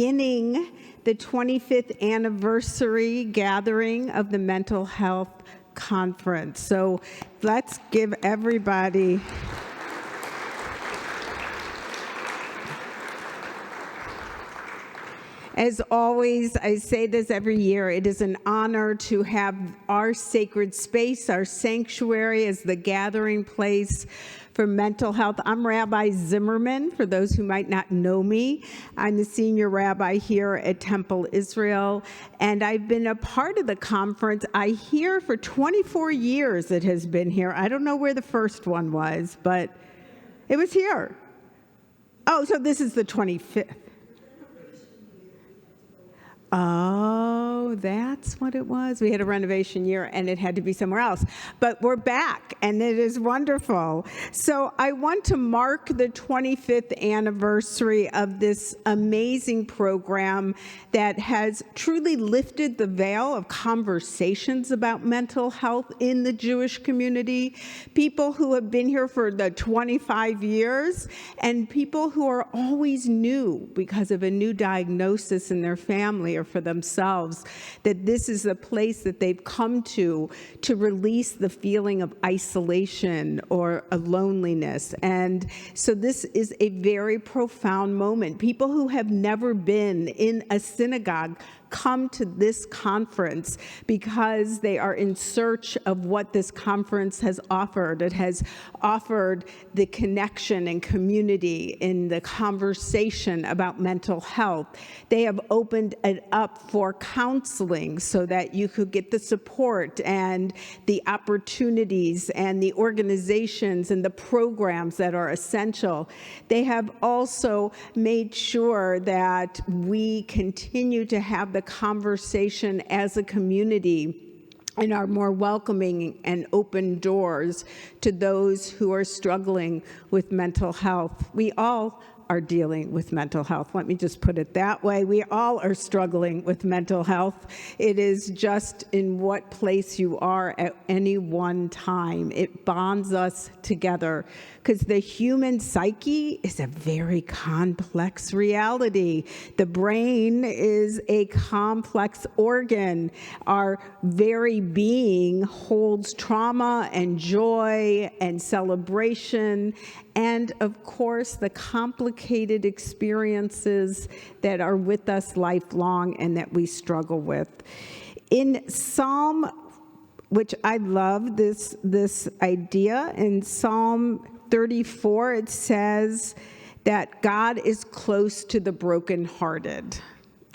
beginning the 25th anniversary gathering of the Mental Health Conference. So let's give everybody... As always, I say this every year, it is an honor to have our sacred space, our sanctuary as the gathering place for mental health. I'm Rabbi Zimmerman, for those who might not know me. I'm the senior rabbi here at Temple Israel, and I've been a part of the conference. I hear for 24 years it has been here. I don't know where the first one was, but it was here. Oh, so this is the 25th. Oh, that's what it was. We had a renovation year and it had to be somewhere else. But we're back and it is wonderful. So I want to mark the 25th anniversary of this amazing program that has truly lifted the veil of conversations about mental health in the Jewish community. People who have been here for the 25 years and people who are always new because of a new diagnosis in their family or for themselves, that this is a place that they've come to release the feeling of isolation or a loneliness. And so this is a very profound moment. People who have never been in a synagogue come to this conference because they are in search of what this conference has offered. It has offered the connection and community in the conversation about mental health. They have opened it up for counseling so that you could get the support and the opportunities and the organizations and the programs that are essential. They have also made sure that we continue to have the conversation as a community and are more welcoming and open doors to those who are struggling with mental health. We all are dealing with mental health. Let me just put it that way. We all are struggling with mental health. It is just in what place you are at any one time. It bonds us together because the human psyche is a very complex reality. The brain is a complex organ. Our very being holds trauma and joy and celebration and, of course, the complicated experiences that are with us lifelong and that we struggle with. In Psalm, which I love this idea, in Psalm 34, it says that God is close to the brokenhearted.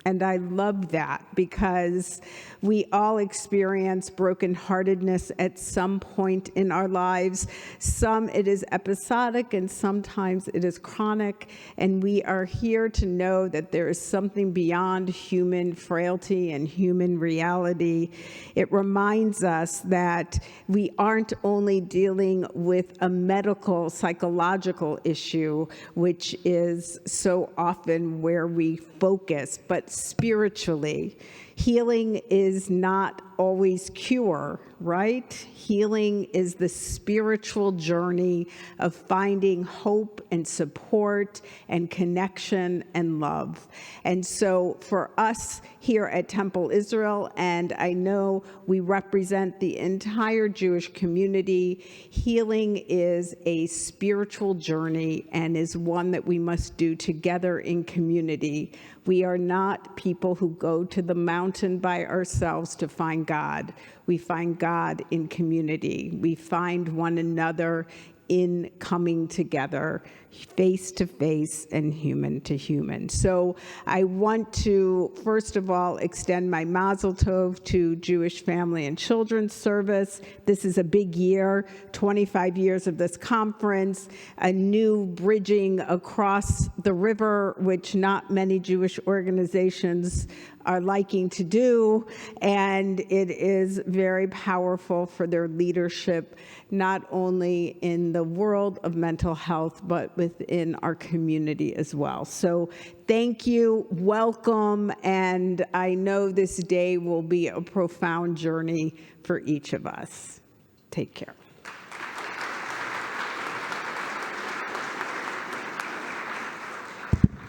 And I love that because we all experience brokenheartedness at some point in our lives. Some it is episodic and sometimes it is chronic. And we are here to know that there is something beyond human frailty and human reality. It reminds us that we aren't only dealing with a medical, psychological issue, which is so often where we focus, but spiritually. Healing is not always cure, right? Healing is the spiritual journey of finding hope and support and connection and love. And so for us here at Temple Israel, and I know we represent the entire Jewish community, healing is a spiritual journey and is one that we must do together in community. We are not people who go to the mountain by ourselves to find God. We find God in community. We find one another in coming together, face to face and human to human. So I want to, first of all, extend my mazel tov to Jewish Family and Children's Service. This is a big year, 25 years of this conference, a new bridging across the river, which not many Jewish organizations are liking to do, and it is very powerful for their leadership, not only in the world of mental health, but within our community as well. So thank you, welcome, and I know this day will be a profound journey for each of us. Take care.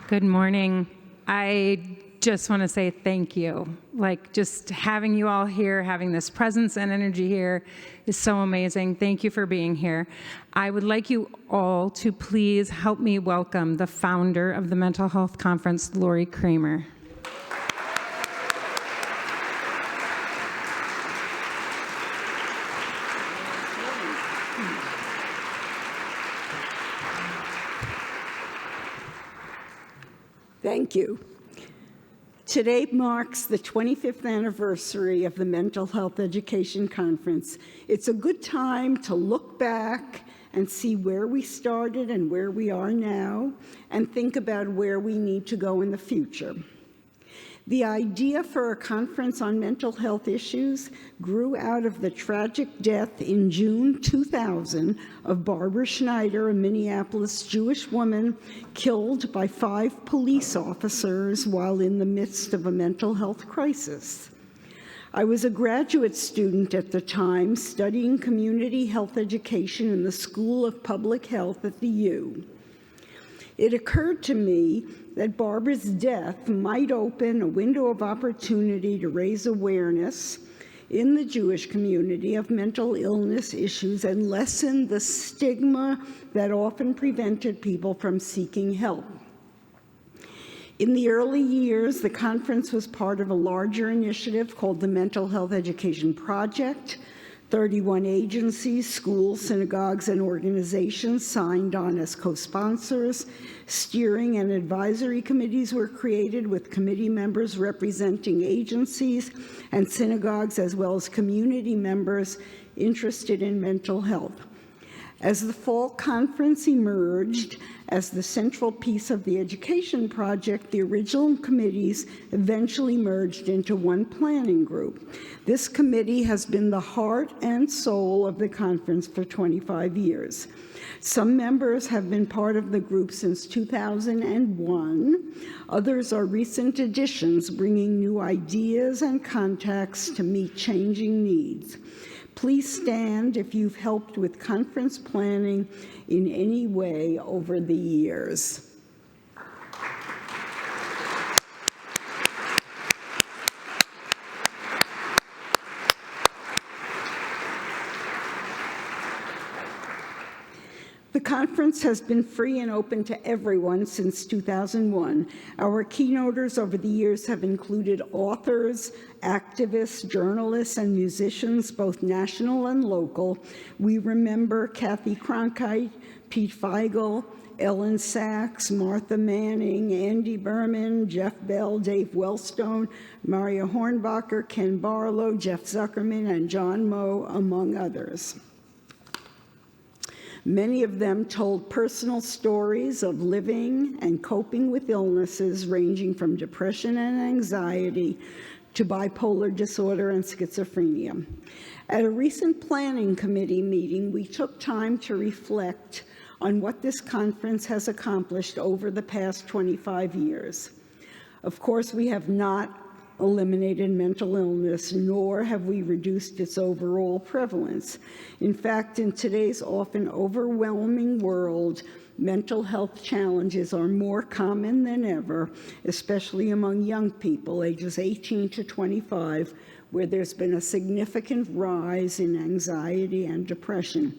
Good morning. I just want to say thank you. Like, just having you all here, having this presence and energy here is so amazing. Thank you for being here. I would like you all to please help me welcome the founder of the Mental Health Conference, Lori Kramer. Thank you. Today marks the 25th anniversary of the Mental Health Education Conference. It's a good time to look back and see where we started and where we are now, and think about where we need to go in the future. The idea for a conference on mental health issues grew out of the tragic death in June 2000 of Barbara Schneider, a Minneapolis Jewish woman killed by 5 police officers while in the midst of a mental health crisis. I was a graduate student at the time studying community health education in the School of Public Health at the U. It occurred to me that Barbara's death might open a window of opportunity to raise awareness in the Jewish community of mental illness issues and lessen the stigma that often prevented people from seeking help. In the early years, the conference was part of a larger initiative called the Mental Health Education Project. 31 agencies, schools, synagogues, and organizations signed on as co-sponsors. Steering and advisory committees were created with committee members representing agencies and synagogues, as well as community members interested in mental health. As the fall conference emerged as the central piece of the education project, the original committees eventually merged into one planning group. This committee has been the heart and soul of the conference for 25 years. Some members have been part of the group since 2001. Others are recent additions, bringing new ideas and contacts to meet changing needs. Please stand if you've helped with conference planning in any way over the years. The conference has been free and open to everyone since 2001. Our keynoters over the years have included authors, activists, journalists, and musicians, both national and local. We remember Kathy Cronkite, Pete Feigl, Ellen Sachs, Martha Manning, Andy Berman, Jeff Bell, Dave Wellstone, Maria Hornbacher, Ken Barlow, Jeff Zuckerman, and John Moe, among others. Many of them told personal stories of living and coping with illnesses ranging from depression and anxiety to bipolar disorder and schizophrenia. At a recent planning committee meeting, we took time to reflect on what this conference has accomplished over the past 25 years. Of course, we have not eliminated mental illness, nor have we reduced its overall prevalence. In fact, in today's often overwhelming world, mental health challenges are more common than ever, especially among young people, ages 18 to 25, where there's been a significant rise in anxiety and depression.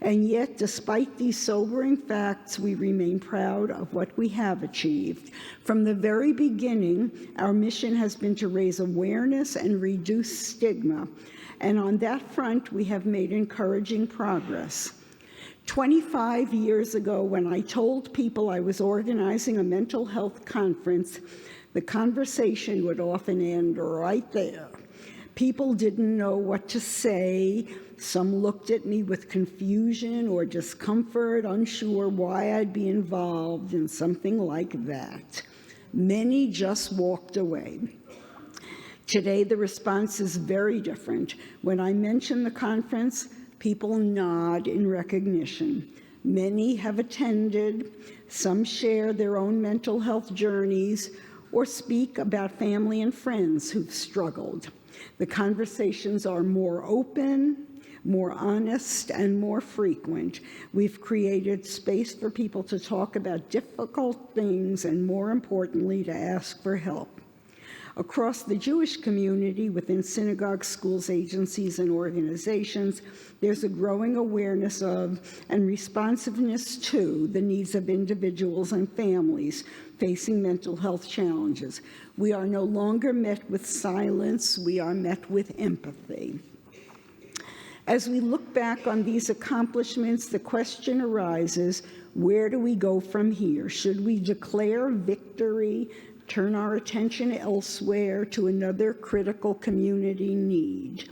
And yet, despite these sobering facts, we remain proud of what we have achieved. From the very beginning, our mission has been to raise awareness and reduce stigma. And on that front, we have made encouraging progress. 25 years ago, when I told people I was organizing a mental health conference, the conversation would often end right there. People didn't know what to say. Some looked at me with confusion or discomfort, unsure why I'd be involved in something like that. Many just walked away. Today, the response is very different. When I mention the conference, people nod in recognition. Many have attended. Some share their own mental health journeys or speak about family and friends who've struggled. The conversations are more open, more honest, and more frequent. We've created space for people to talk about difficult things and, more importantly, to ask for help. Across the Jewish community, within synagogues, schools, agencies, and organizations, there's a growing awareness of and responsiveness to the needs of individuals and families facing mental health challenges. We are no longer met with silence, we are met with empathy. As we look back on these accomplishments, the question arises, where do we go from here? Should we declare victory, turn our attention elsewhere to another critical community need?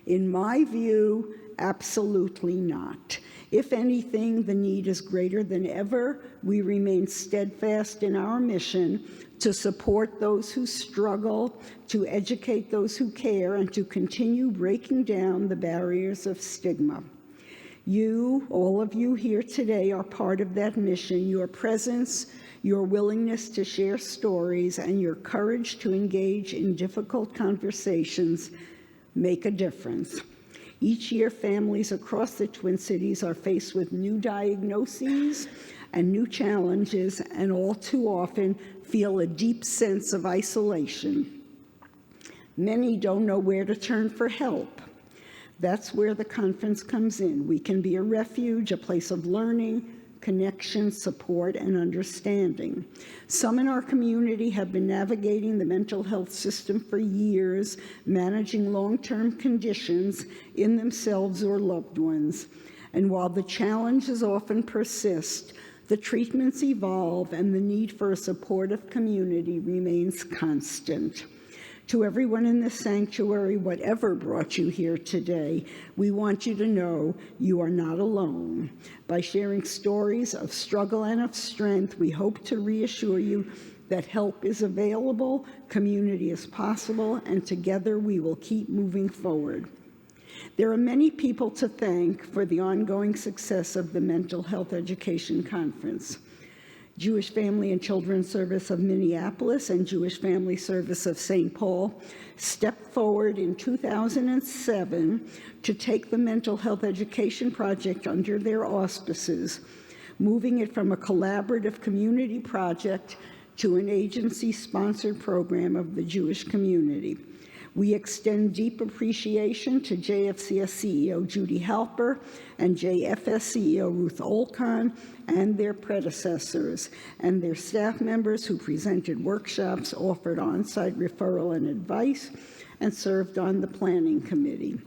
In my view, absolutely not. If anything, the need is greater than ever. We remain steadfast in our mission to support those who struggle, to educate those who care, and to continue breaking down the barriers of stigma. You, all of you here today, are part of that mission. Your presence, your willingness to share stories, and your courage to engage in difficult conversations make a difference. Each year, families across the Twin Cities are faced with new diagnoses and new challenges, and all too often feel a deep sense of isolation. Many don't know where to turn for help. That's where the conference comes in. We can be a refuge, a place of learning, connection, support, and understanding. Some in our community have been navigating the mental health system for years, managing long-term conditions in themselves or loved ones. And while the challenges often persist, the treatments evolve and the need for a supportive community remains constant. To everyone in this sanctuary, whatever brought you here today, we want you to know you are not alone. By sharing stories of struggle and of strength, we hope to reassure you that help is available, community is possible, and together we will keep moving forward. There are many people to thank for the ongoing success of the Mental Health Education Conference. Jewish Family and Children's Service of Minneapolis and Jewish Family Service of St. Paul stepped forward in 2007 to take the Mental Health Education Project under their auspices, moving it from a collaborative community project to an agency-sponsored program of the Jewish community. We extend deep appreciation to JFCS CEO Judy Halper and JFS CEO Ruth Olcon and their predecessors and their staff members who presented workshops, offered on-site referral and advice, and served on the planning committee.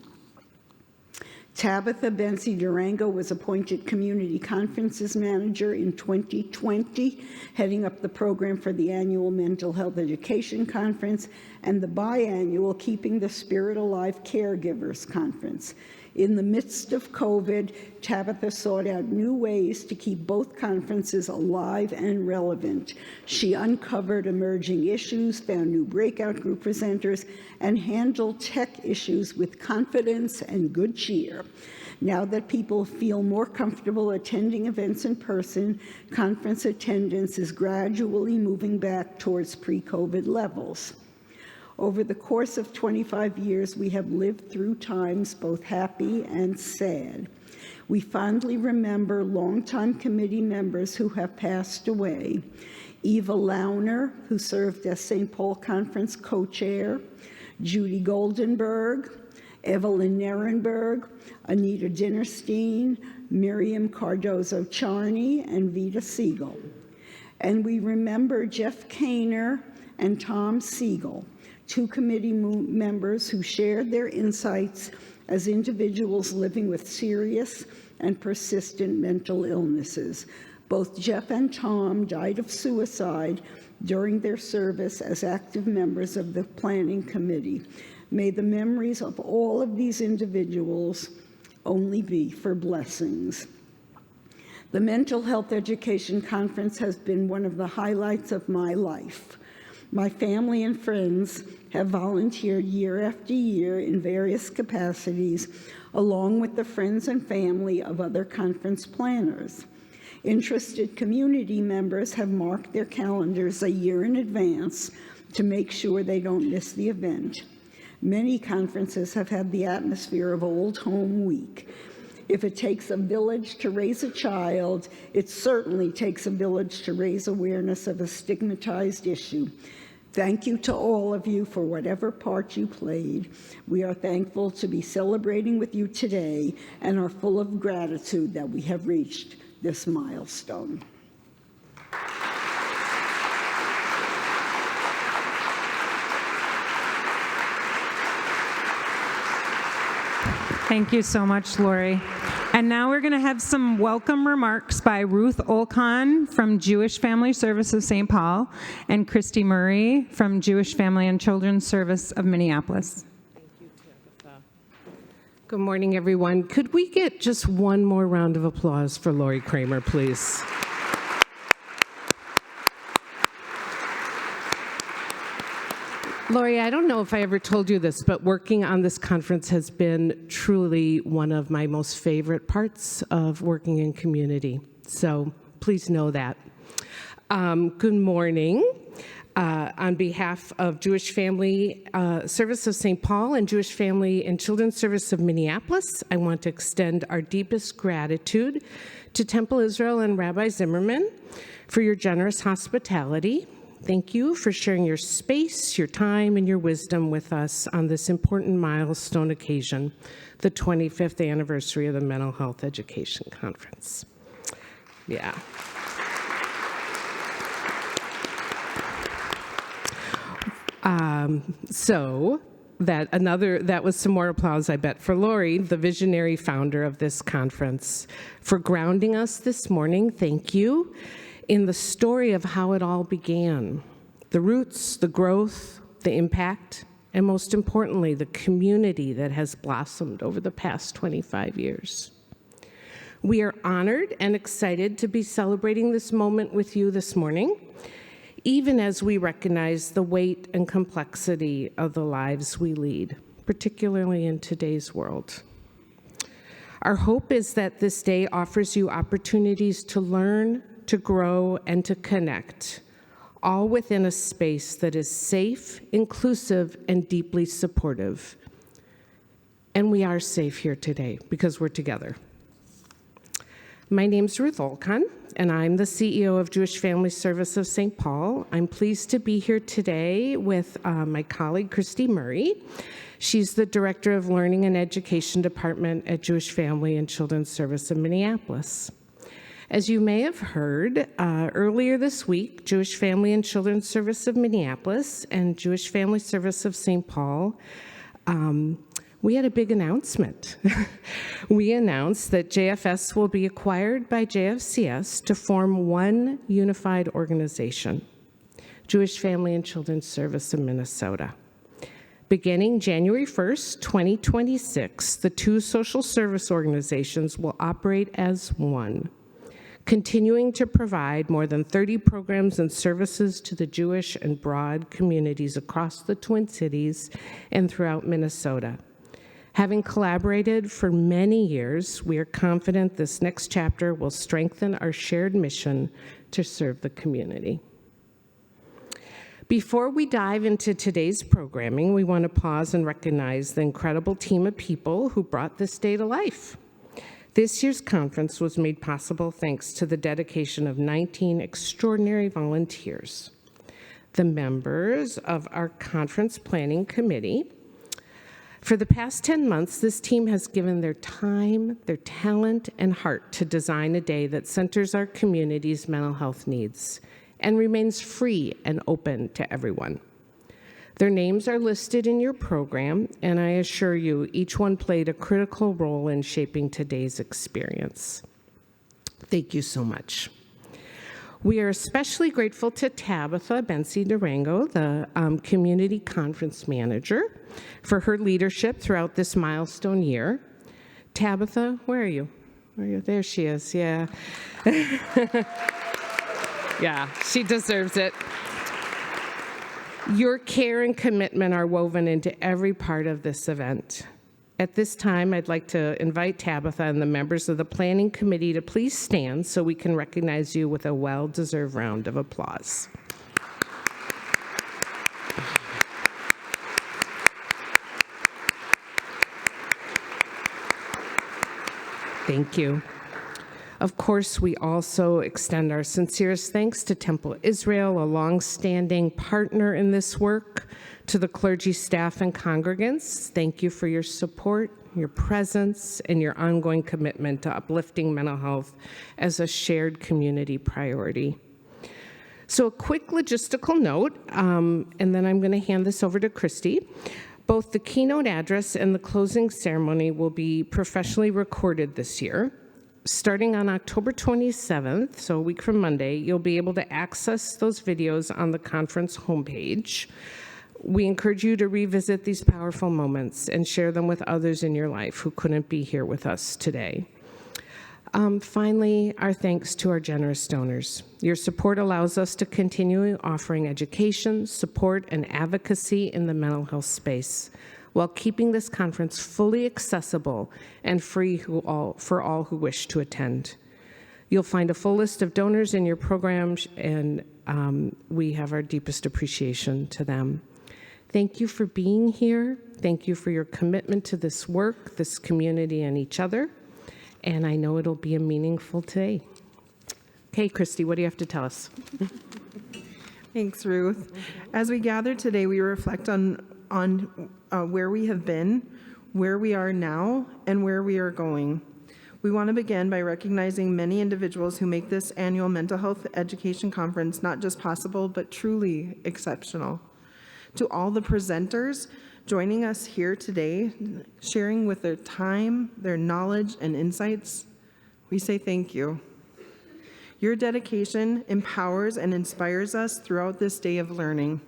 Tabitha Bensi Durango was appointed Community Conferences Manager in 2020, heading up the program for the annual Mental Health Education Conference and the biannual Keeping the Spirit Alive Caregivers Conference. In the midst of COVID, Tabitha sought out new ways to keep both conferences alive and relevant. She uncovered emerging issues, found new breakout group presenters, and handled tech issues with confidence and good cheer. Now that people feel more comfortable attending events in person, conference attendance is gradually moving back towards pre-COVID levels. Over the course of 25 years, we have lived through times both happy and sad. We fondly remember longtime committee members who have passed away. Eva Launer, who served as St. Paul Conference co-chair, Judy Goldenberg, Evelyn Nierenberg, Anita Dinerstein, Miriam Cardozo-Charney, and Vita Siegel. And we remember Jeff Kainer and Tom Siegel, two committee members who shared their insights as individuals living with serious and persistent mental illnesses. Both Jeff and Tom died of suicide during their service as active members of the planning committee. May the memories of all of these individuals only be for blessings. The Mental Health Education Conference has been one of the highlights of my life. My family and friends have volunteered year after year in various capacities, along with the friends and family of other conference planners. Interested community members have marked their calendars a year in advance to make sure they don't miss the event. Many conferences have had the atmosphere of Old Home Week. If it takes a village to raise a child, it certainly takes a village to raise awareness of a stigmatized issue. Thank you to all of you for whatever part you played. We are thankful to be celebrating with you today and are full of gratitude that we have reached this milestone. Thank you so much, Lori. And now we're going to have some welcome remarks by Ruth Olcon from Jewish Family Service of St. Paul and Christy Murray from Jewish Family and Children's Service of Minneapolis. Thank you, Tabitha. Good morning, everyone. Could we get just one more round of applause for Lori Kramer, please? Lori, I don't know if I ever told you this, but working on this conference has been truly one of my most favorite parts of working in community. So please know that. Good morning. On behalf of Jewish Family Service of St. Paul and Jewish Family and Children's Service of Minneapolis, I want to extend our deepest gratitude to Temple Israel and Rabbi Zimmerman for your generous hospitality. Thank you for sharing your space, your time, and your wisdom with us on this important milestone occasion, the 25th anniversary of the Mental Health Education Conference. Yeah. That was some more applause, I bet, for Lori, the visionary founder of this conference, for grounding us this morning. Thank you. In the story of how it all began, the roots, the growth, the impact, and most importantly, the community that has blossomed over the past 25 years. We are honored and excited to be celebrating this moment with you this morning, even as we recognize the weight and complexity of the lives we lead, particularly in today's world. Our hope is that this day offers you opportunities to learn, to grow, and to connect, all within a space that is safe, inclusive, and deeply supportive. And we are safe here today because we're together. My name's Ruth Olcon, and I'm the CEO of Jewish Family Service of St. Paul. I'm pleased to be here today with my colleague, Christy Murray. She's the Director of Learning and Education Department at Jewish Family and Children's Service of Minneapolis. As you may have heard, earlier this week, Jewish Family and Children's Service of Minneapolis and Jewish Family Service of St. Paul, we had a big announcement. We announced that JFS will be acquired by JFCS to form one unified organization, Jewish Family and Children's Service of Minnesota. Beginning January 1st, 2026, the two social service organizations will operate as one, continuing to provide more than 30 programs and services to the Jewish and broad communities across the Twin Cities and throughout Minnesota. Having collaborated for many years, we are confident this next chapter will strengthen our shared mission to serve the community. Before we dive into today's programming, we want to pause and recognize the incredible team of people who brought this day to life. This year's conference was made possible thanks to the dedication of 19 extraordinary volunteers, the members of our conference planning committee. For the past 10 months, this team has given their time, their talent, and heart to design a day that centers our community's mental health needs and remains free and open to everyone. Their names are listed in your program, and I assure you, each one played a critical role in shaping today's experience. Thank you so much. We are especially grateful to Tabitha Bensi-Durango, the Community Conference Manager, for her leadership throughout this milestone year. Tabitha, where are you? Where are you? There she is, yeah. Yeah, she deserves it. Your care and commitment are woven into every part of this event. At this time, I'd like to invite Tabitha and the members of the planning committee to please stand so we can recognize you with a well-deserved round of applause. Thank you. Of course, we also extend our sincerest thanks to Temple Israel, a longstanding partner in this work, to the clergy, staff, and congregants. Thank you for your support, your presence, and your ongoing commitment to uplifting mental health as a shared community priority. So a quick logistical note, and then I'm going to hand this over to Christy. Both the keynote address and the closing ceremony will be professionally recorded this year. Starting on October 27th, so a week from Monday, you'll be able to access those videos on the conference homepage. We encourage you to revisit these powerful moments and share them with others in your life who couldn't be here with us today. Finally, our thanks to our generous donors. Your support allows us to continue offering education, support, and advocacy in the mental health space, while keeping this conference fully accessible and free for all who wish to attend. You'll find a full list of donors in your programs, and we have our deepest appreciation to them. Thank you for being here. Thank you for your commitment to this work, this community, and each other. And I know it'll be a meaningful day. Okay, Christy, what do you have to tell us? Thanks, Ruth. As we gather today, we reflect on where we have been, where we are now, and where we are going. We want to begin by recognizing many individuals who make this annual mental health education conference not just possible, but truly exceptional. To all the presenters joining us here today, sharing with their time, their knowledge, and insights, we say thank you. Your dedication empowers and inspires us throughout this day of learning.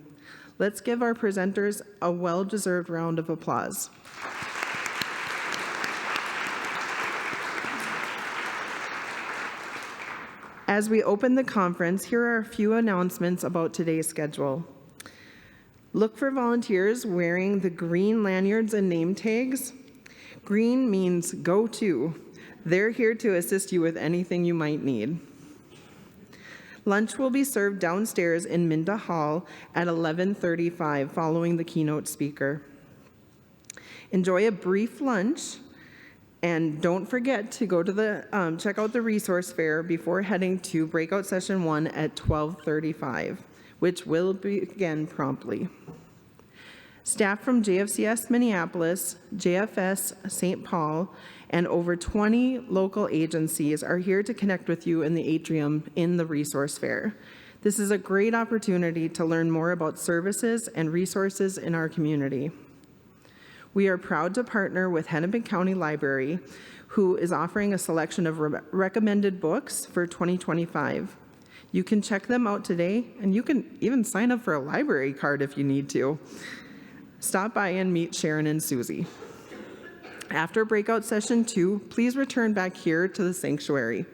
Let's give our presenters a well-deserved round of applause. As we open the conference, here are a few announcements about today's schedule. Look for volunteers wearing the green lanyards and name tags. Green means go to. They're here to assist you with anything you might need. Lunch will be served downstairs in Minda Hall at 11:35 following the keynote speaker. Enjoy a brief lunch, and don't forget to go to check out the resource fair before heading to breakout session 1 at 12:35, which will begin promptly. Staff from JFCS Minneapolis, JFS St. Paul, and over 20 local agencies are here to connect with you in the atrium in the resource fair. This is a great opportunity to learn more about services and resources in our community. We are proud to partner with Hennepin County Library, who is offering a selection of recommended books for 2025. You can check them out today, and you can even sign up for a library card if you need to. Stop by and meet Sharon and Susie. After breakout session 2, please return back here to the sanctuary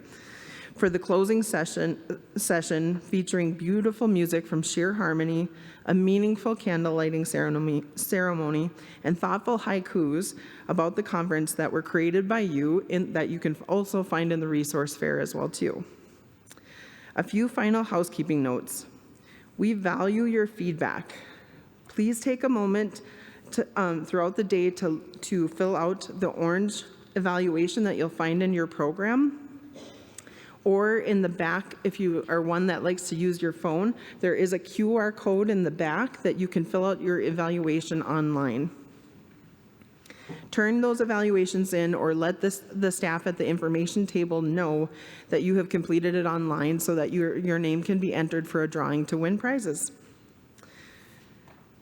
for the closing session featuring beautiful music from Sheer Harmony, a meaningful candle lighting ceremony, and thoughtful haikus about the conference that were created by you that you can also find in the resource fair as well too. A few final housekeeping notes. We value your feedback. Please take a moment throughout the day to fill out the orange evaluation that you'll find in your program. Or in the back, if you are one that likes to use your phone, there is a QR code in the back that you can fill out your evaluation online. Turn those evaluations in or let the staff at the information table know that you have completed it online so that your name can be entered for a drawing to win prizes.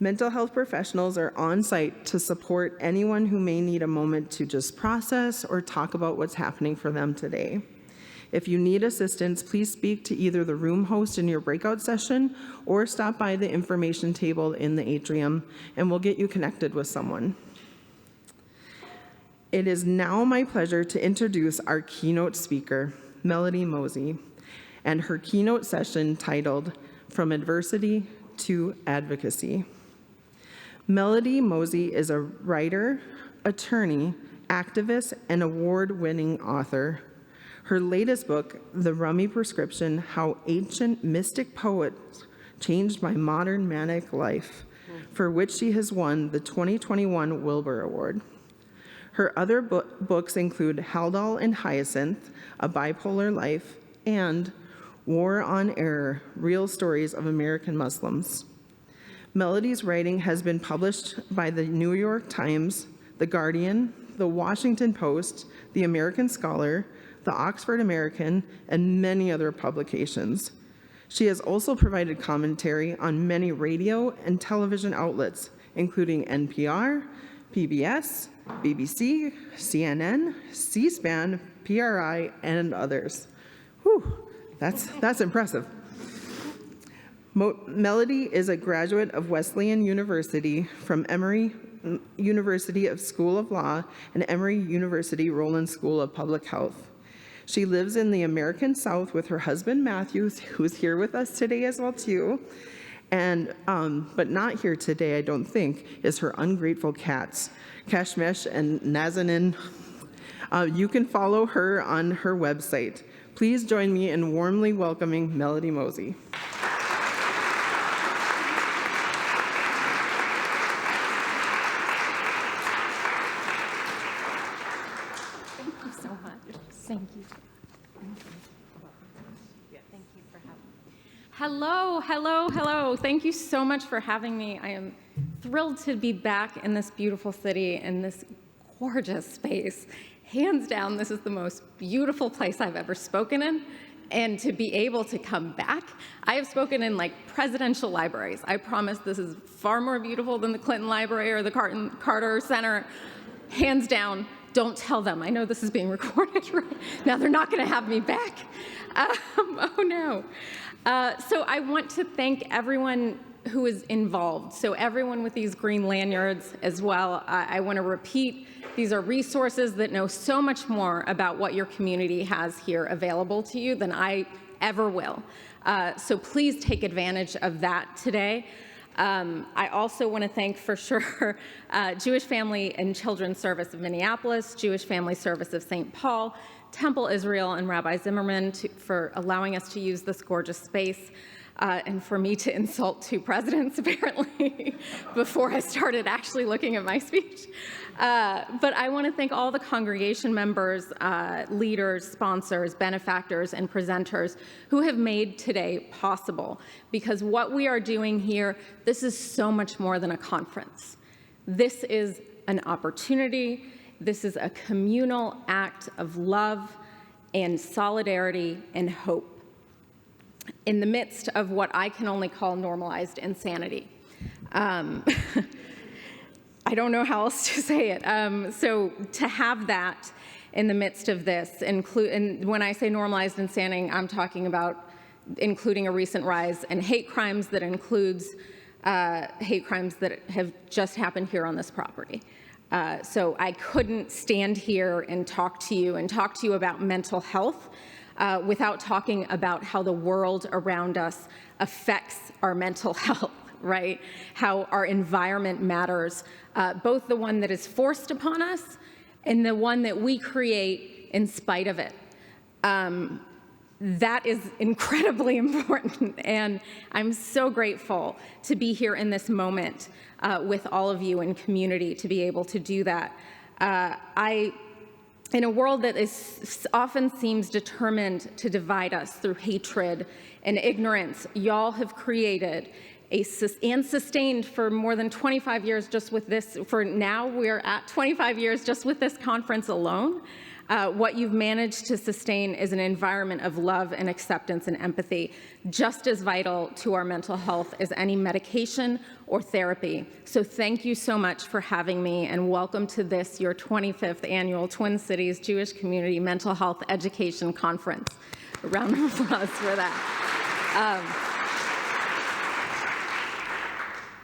Mental health professionals are on site to support anyone who may need a moment to just process or talk about what's happening for them today. If you need assistance, please speak to either the room host in your breakout session or stop by the information table in the atrium, and we'll get you connected with someone. It is now my pleasure to introduce our keynote speaker, Melody Moezzi, and her keynote session titled From Adversity to Advocacy. Melody Moezzi is a writer, attorney, activist, and award-winning author. Her latest book, The Rummy Prescription: How Ancient Mystic Poets Changed My Modern Manic Life, for which she has won the 2021 Wilbur Award. Her other books include Haldol and Hyacinth, A Bipolar Life, and War on Error, Real Stories of American Muslims. Melody's writing has been published by the New York Times, The Guardian, The Washington Post, The American Scholar, The Oxford American, and many other publications. She has also provided commentary on many radio and television outlets, including NPR, PBS, BBC, CNN, C-SPAN, PRI, and others. Whew, that's impressive. Melody is a graduate of Wesleyan University from Emory University of School of Law and Emory University Rollins School of Public Health. She lives in the American South with her husband, Matthew, who's here with us today as well, too. And, but not here today, I don't think, is her ungrateful cats, Kashmesh and Nazanin. You can follow her on her website. Please join me in warmly welcoming Melody Moezzi. Thank you. Thank you for having me. Hello, hello, hello. Thank you so much for having me. I am thrilled to be back in this beautiful city, in this gorgeous space. Hands down, this is the most beautiful place I've ever spoken in. And to be able to come back, I have spoken in like presidential libraries. I promise this is far more beautiful than the Clinton Library or the Carter Center. Hands down. Don't tell them. I know this is being recorded right now. They're not going to have me back. Oh, no. So I want to thank everyone who is involved. So everyone with these green lanyards as well. I want to repeat, these are resources that know so much more about what your community has here available to you than I ever will. So please take advantage of that today. I also want to thank for sure Jewish Family and Children's Service of Minneapolis, Jewish Family Service of St. Paul, Temple Israel, and Rabbi Zimmerman for allowing us to use this gorgeous space, and for me to insult two presidents, apparently, before I started actually looking at my speech. But I want to thank all the congregation members, leaders, sponsors, benefactors, and presenters who have made today possible. Because what we are doing here, this is so much more than a conference. This is an opportunity. This is a communal act of love and solidarity and hope in the midst of what I can only call normalized insanity. I don't know how else to say it. So to have that in the midst of this, and when I say normalized insanity, I'm talking about including a recent rise in hate crimes that includes hate crimes that have just happened here on this property. So I couldn't stand here and talk to you about mental health without talking about how the world around us affects our mental health. Right? How our environment matters, both the one that is forced upon us and the one that we create in spite of it. That is incredibly important, and I'm so grateful to be here in this moment with all of you in community to be able to do that. In a world that often seems determined to divide us through hatred and ignorance, y'all have created and sustained for more than 25 years just with this. For now, we're at 25 years just with this conference alone. What you've managed to sustain is an environment of love and acceptance and empathy, just as vital to our mental health as any medication or therapy. So thank you so much for having me, and welcome to this, your 25th annual Twin Cities Jewish Community Mental Health Education Conference. A round of applause for that.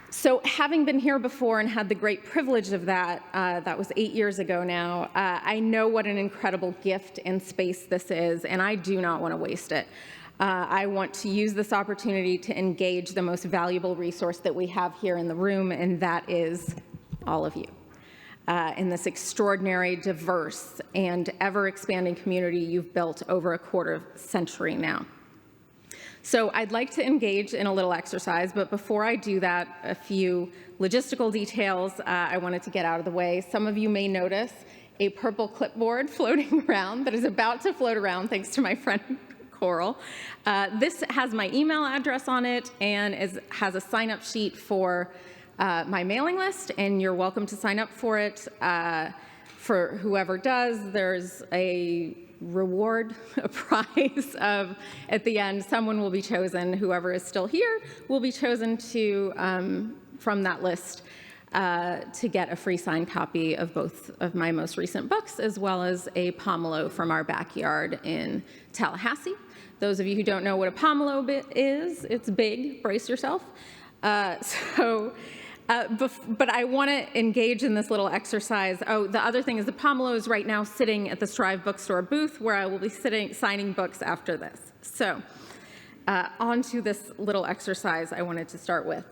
So having been here before and had the great privilege of that, that was 8 years ago now, I know what an incredible gift and space this is, and I do not want to waste it. I want to use this opportunity to engage the most valuable resource that we have here in the room, and that is all of you. In this extraordinary, diverse, and ever-expanding community you've built over a quarter century now. So I'd like to engage in a little exercise, but before I do that, a few logistical details I wanted to get out of the way. Some of you may notice a purple clipboard floating around that is about to float around thanks to my friend Coral. This has my email address on it and has a sign-up sheet for my mailing list, and you're welcome to sign up for it. For whoever does, there's a reward, a prize of, at the end, someone will be chosen, whoever is still here will be chosen to, from that list, to get a free signed copy of both of my most recent books, as well as a pomelo from our backyard in Tallahassee. Those of you who don't know what a pomelo is, it's big, brace yourself. But I want to engage in this little exercise. Oh, the other thing is the pomelo is right now sitting at the Strive Bookstore booth where I will be signing books after this. So on to this little exercise I wanted to start with.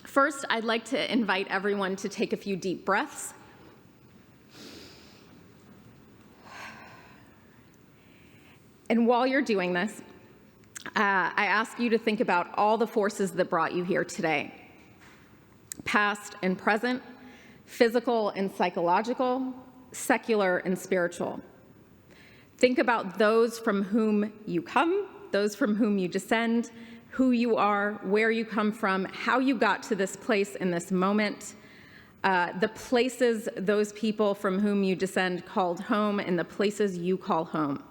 First, I'd like to invite everyone to take a few deep breaths. And while you're doing this, I ask you to think about all the forces that brought you here today, past and present, physical and psychological, secular and spiritual. Think about those from whom you come, those from whom you descend, who you are, where you come from, how you got to this place in this moment, the places those people from whom you descend called home, and the places you call home.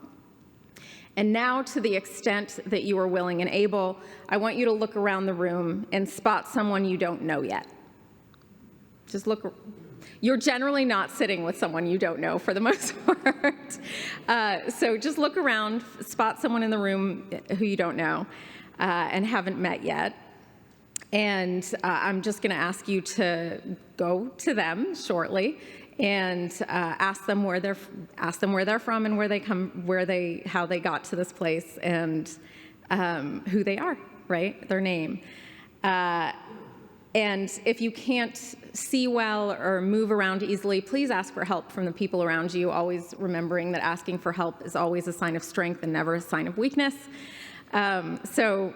And now, to the extent that you are willing and able, I want you to look around the room and spot someone you don't know yet. Just look. You're generally not sitting with someone you don't know for the most part. So just look around, spot someone in the room who you don't know and haven't met yet. And I'm just going to ask you to go to them shortly and ask them where they're from and where they come, how they got to this place, and who they are, right? Their name. And if you can't see well or move around easily, please ask for help from the people around you, always remembering that asking for help is always a sign of strength and never a sign of weakness. So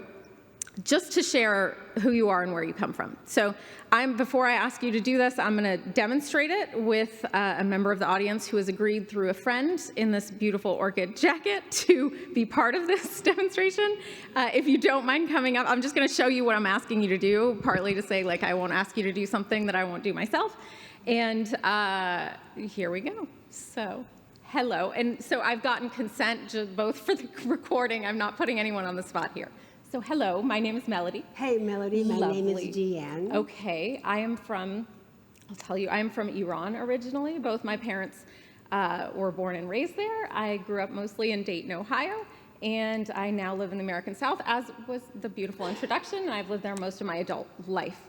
just to share who you are and where you come from. So before I ask you to do this, I'm going to demonstrate it with a member of the audience who has agreed through a friend in this beautiful orchid jacket to be part of this demonstration. If you don't mind coming up, I'm just going to show you what I'm asking you to do, partly to say, like, I won't ask you to do something that I won't do myself. And here we go. So hello. And so I've gotten consent both for the recording. I'm not putting anyone on the spot here. So hello, my name is Melody. Hey, Melody. My name is Deanne. Okay, I am from Iran originally. Both my parents were born and raised there. I grew up mostly in Dayton, Ohio, and I now live in the American South, as was the beautiful introduction, and I've lived there most of my adult life.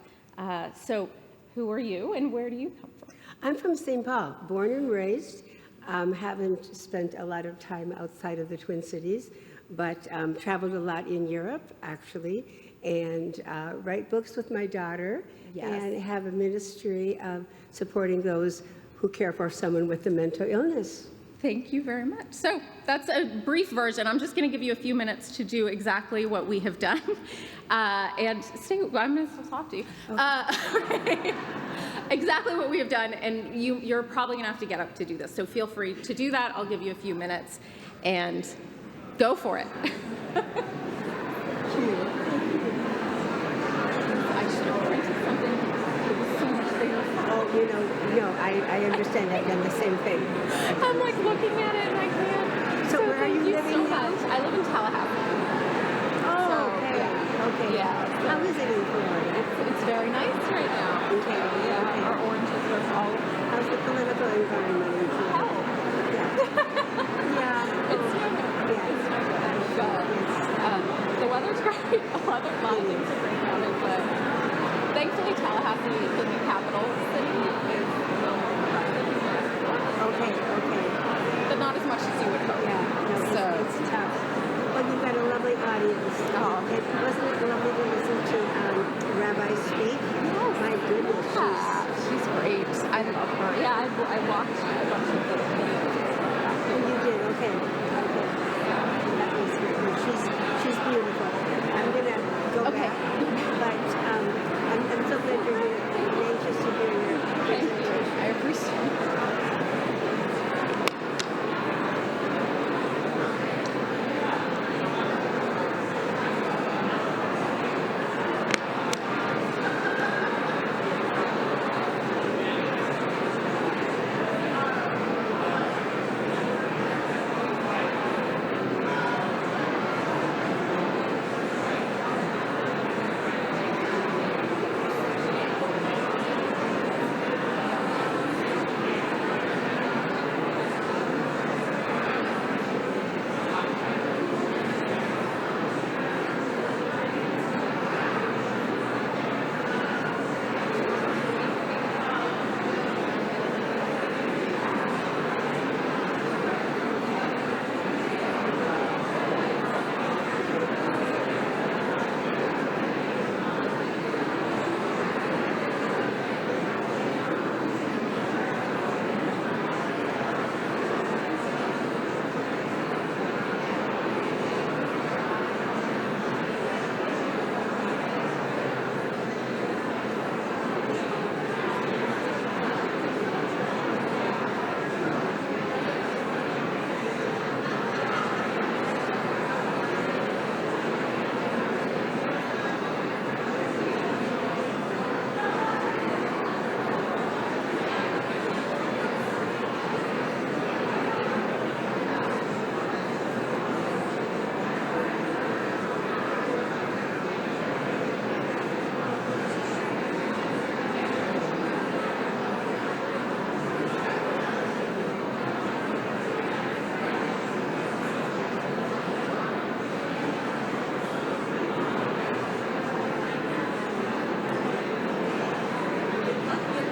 So who are you, and where do you come from? I'm from St. Paul, born and raised. Haven't spent a lot of time outside of the Twin Cities, but traveled a lot in Europe, actually, and write books with my daughter, and have a ministry of supporting those who care for someone with a mental illness. Thank you very much. So that's a brief version. I'm just going to give you a few minutes to do exactly what we have done. And I'm going to talk to you. Okay. Exactly what we have done, and you're probably going to have to get up to do this. So feel free to do that. I'll give you a few minutes, and go for it. I should have printed something. It was so much bigger. Oh, no, I understand. I've done the same thing. I'm like looking at it and I can't. So where are you living so now? much. I live in Tallahassee. Oh, So, okay. yeah. Okay. Yeah. How is it in Florida? It's very nice right now. Okay. Yeah, Okay. our oranges are all How's the political environment in Florida? hell. Yeah. It's no good. Yeah. It's no good. The weather's great. A lot of things are great about it, but thankfully Tallahassee, being the capital city, is a little more progressive. Okay. But not as much as you would hope. Yeah. No, So it's tough. Well, you've got a lovely audience. Oh. Wasn't it lovely to listen to Rabbi speak? My goodness. she's great. I love her. Yeah, I watched a bunch of the videos. Oh, you did? Okay. That was good. Well, she's beautiful. I'm going to go Okay. back. But I'm so glad you're here. I'm anxious to hear your Thank you. presentation. I appreciate it.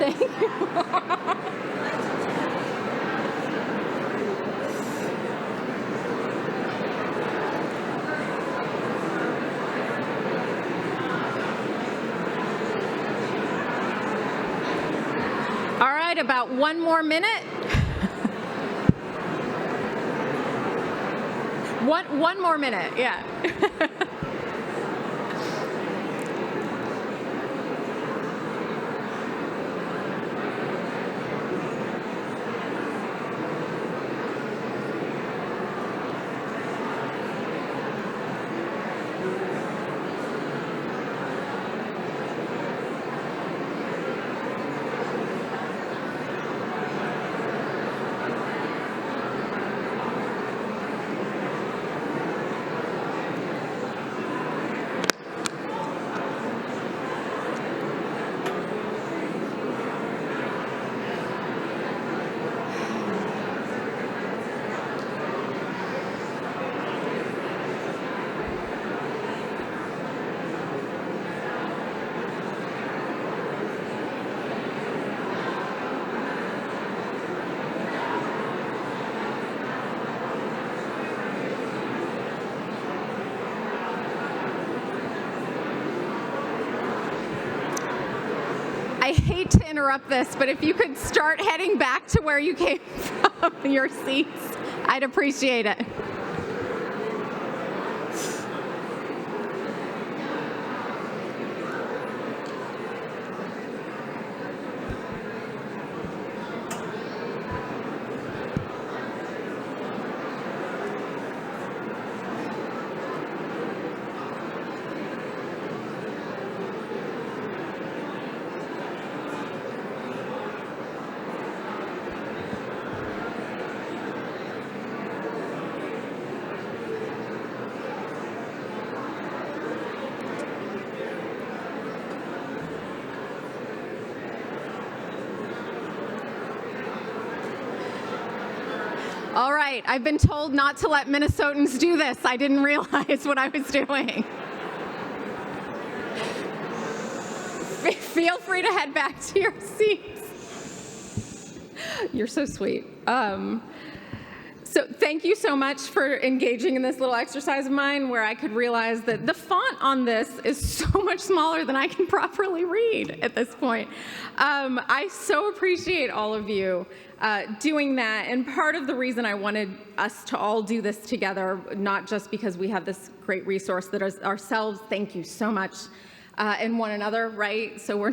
Thank you. All right, about one more minute. One more minute, yeah. I hate to interrupt this, but if you could start heading back to where you came from, your seats, I'd appreciate it. All right, I've been told not to let Minnesotans do this. I didn't realize what I was doing. Feel free to head back to your seats. You're so sweet. So thank you so much for engaging in this little exercise of mine where I could realize that the font on this is so much smaller than I can properly read at this point. I so appreciate all of you doing that, and part of the reason I wanted us to all do this together, not just because we have this great resource that is ourselves, thank you so much, and one another, right? So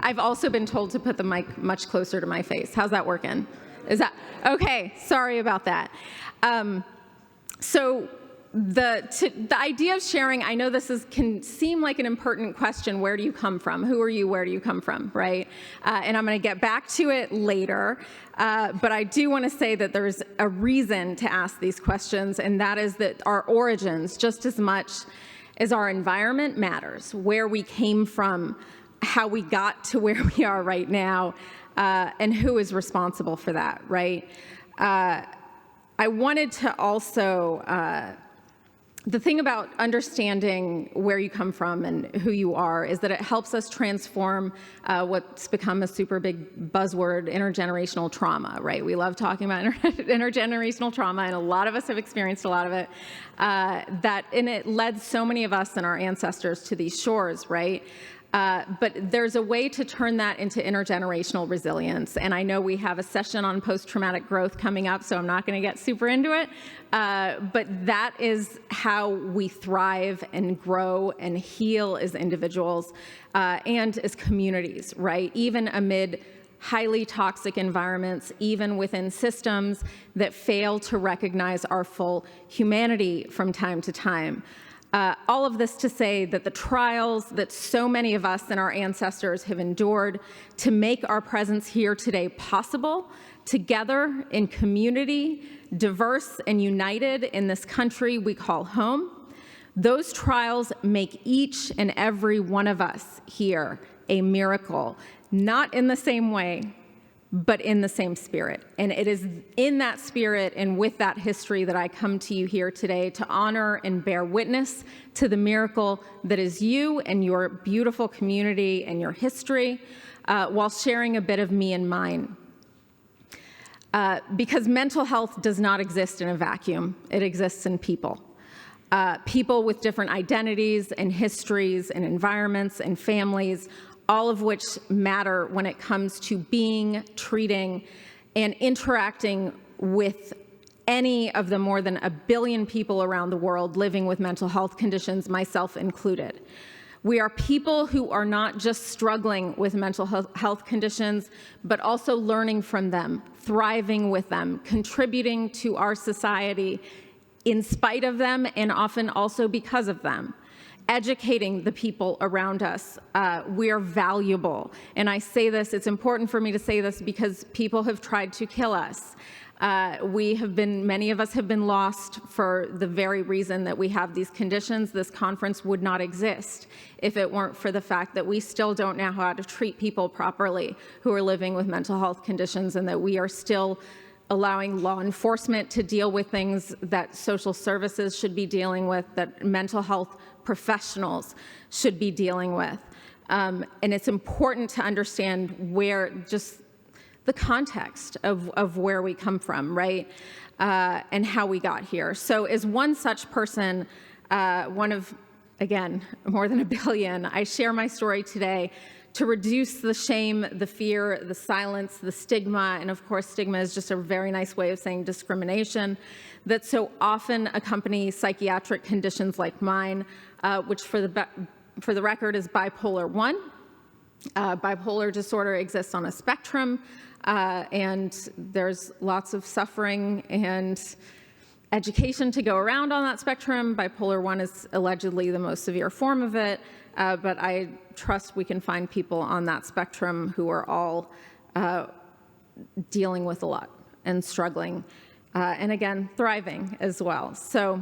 I've also been told to put the mic much closer to my face. How's that working? Is that, okay, sorry about that. So the idea of sharing, I know this can seem like an impertinent question, where do you come from? Who are you, where do you come from, right? And I'm gonna get back to it later, but I do wanna say that there's a reason to ask these questions, and that is that our origins, just as much as our environment, matters. Where we came from, how we got to where we are right now, and who is responsible for that, right? I wanted to also, the thing about understanding where you come from and who you are is that it helps us transform what's become a super big buzzword, intergenerational trauma, right? We love talking about intergenerational trauma, and a lot of us have experienced a lot of it. And it led so many of us and our ancestors to these shores, right? But there's a way to turn that into intergenerational resilience. And I know we have a session on post-traumatic growth coming up, so I'm not going to get super into it. But that is how we thrive and grow and heal as individuals and as communities, right? Even amid highly toxic environments, even within systems that fail to recognize our full humanity from time to time. All of this to say that the trials that so many of us and our ancestors have endured to make our presence here today possible, together in community, diverse and united in this country we call home, those trials make each and every one of us here a miracle, not in the same way, but in the same spirit. And it is in that spirit and with that history that I come to you here today to honor and bear witness to the miracle that is you and your beautiful community and your history, while sharing a bit of me and mine. Because mental health does not exist in a vacuum. It exists in people. People with different identities and histories and environments and families, all of which matter when it comes to being, treating, and interacting with any of the more than 1 billion people around the world living with mental health conditions, myself included. We are people who are not just struggling with mental health conditions, but also learning from them, thriving with them, contributing to our society in spite of them and often also because of them. Educating the people around us. We are valuable. And I say this, it's important for me to say this because people have tried to kill us. Many of us have been lost for the very reason that we have these conditions. This conference would not exist if it weren't for the fact that we still don't know how to treat people properly who are living with mental health conditions, and that we are still allowing law enforcement to deal with things that social services should be dealing with, that mental health professionals should be dealing with. And it's important to understand where, just the context of where we come from, right? And how we got here. So as one such person, one of, again, more than 1 billion, I share my story today to reduce the shame, the fear, the silence, the stigma, and of course stigma is just a very nice way of saying discrimination, that so often accompany psychiatric conditions like mine, which for the record is bipolar 1. Bipolar disorder exists on a spectrum, and there's lots of suffering and education to go around on that spectrum. Bipolar 1 is allegedly the most severe form of it, but I trust we can find people on that spectrum who are all dealing with a lot and struggling, and again, thriving as well. So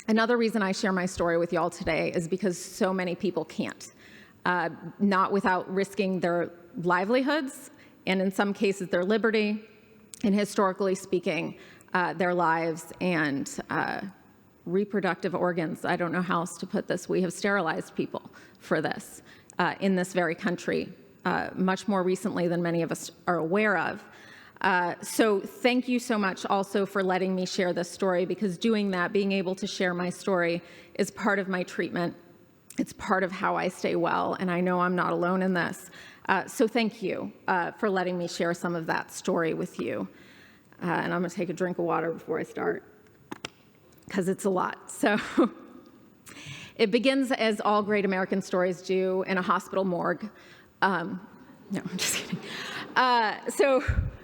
another reason I share my story with y'all today is because so many people can't, not without risking their livelihoods, and in some cases their liberty, and historically speaking, their lives and reproductive organs. I don't know how else to put this. We have sterilized people for this in this very country, much more recently than many of us are aware of. So thank you so much also for letting me share this story, because doing that, being able to share my story, is part of my treatment. It's part of how I stay well, and I know I'm not alone in this. So thank you for letting me share some of that story with you. And I'm going to take a drink of water before I start, because it's a lot. So it begins, as all great American stories do, in a hospital morgue. No, I'm just kidding. So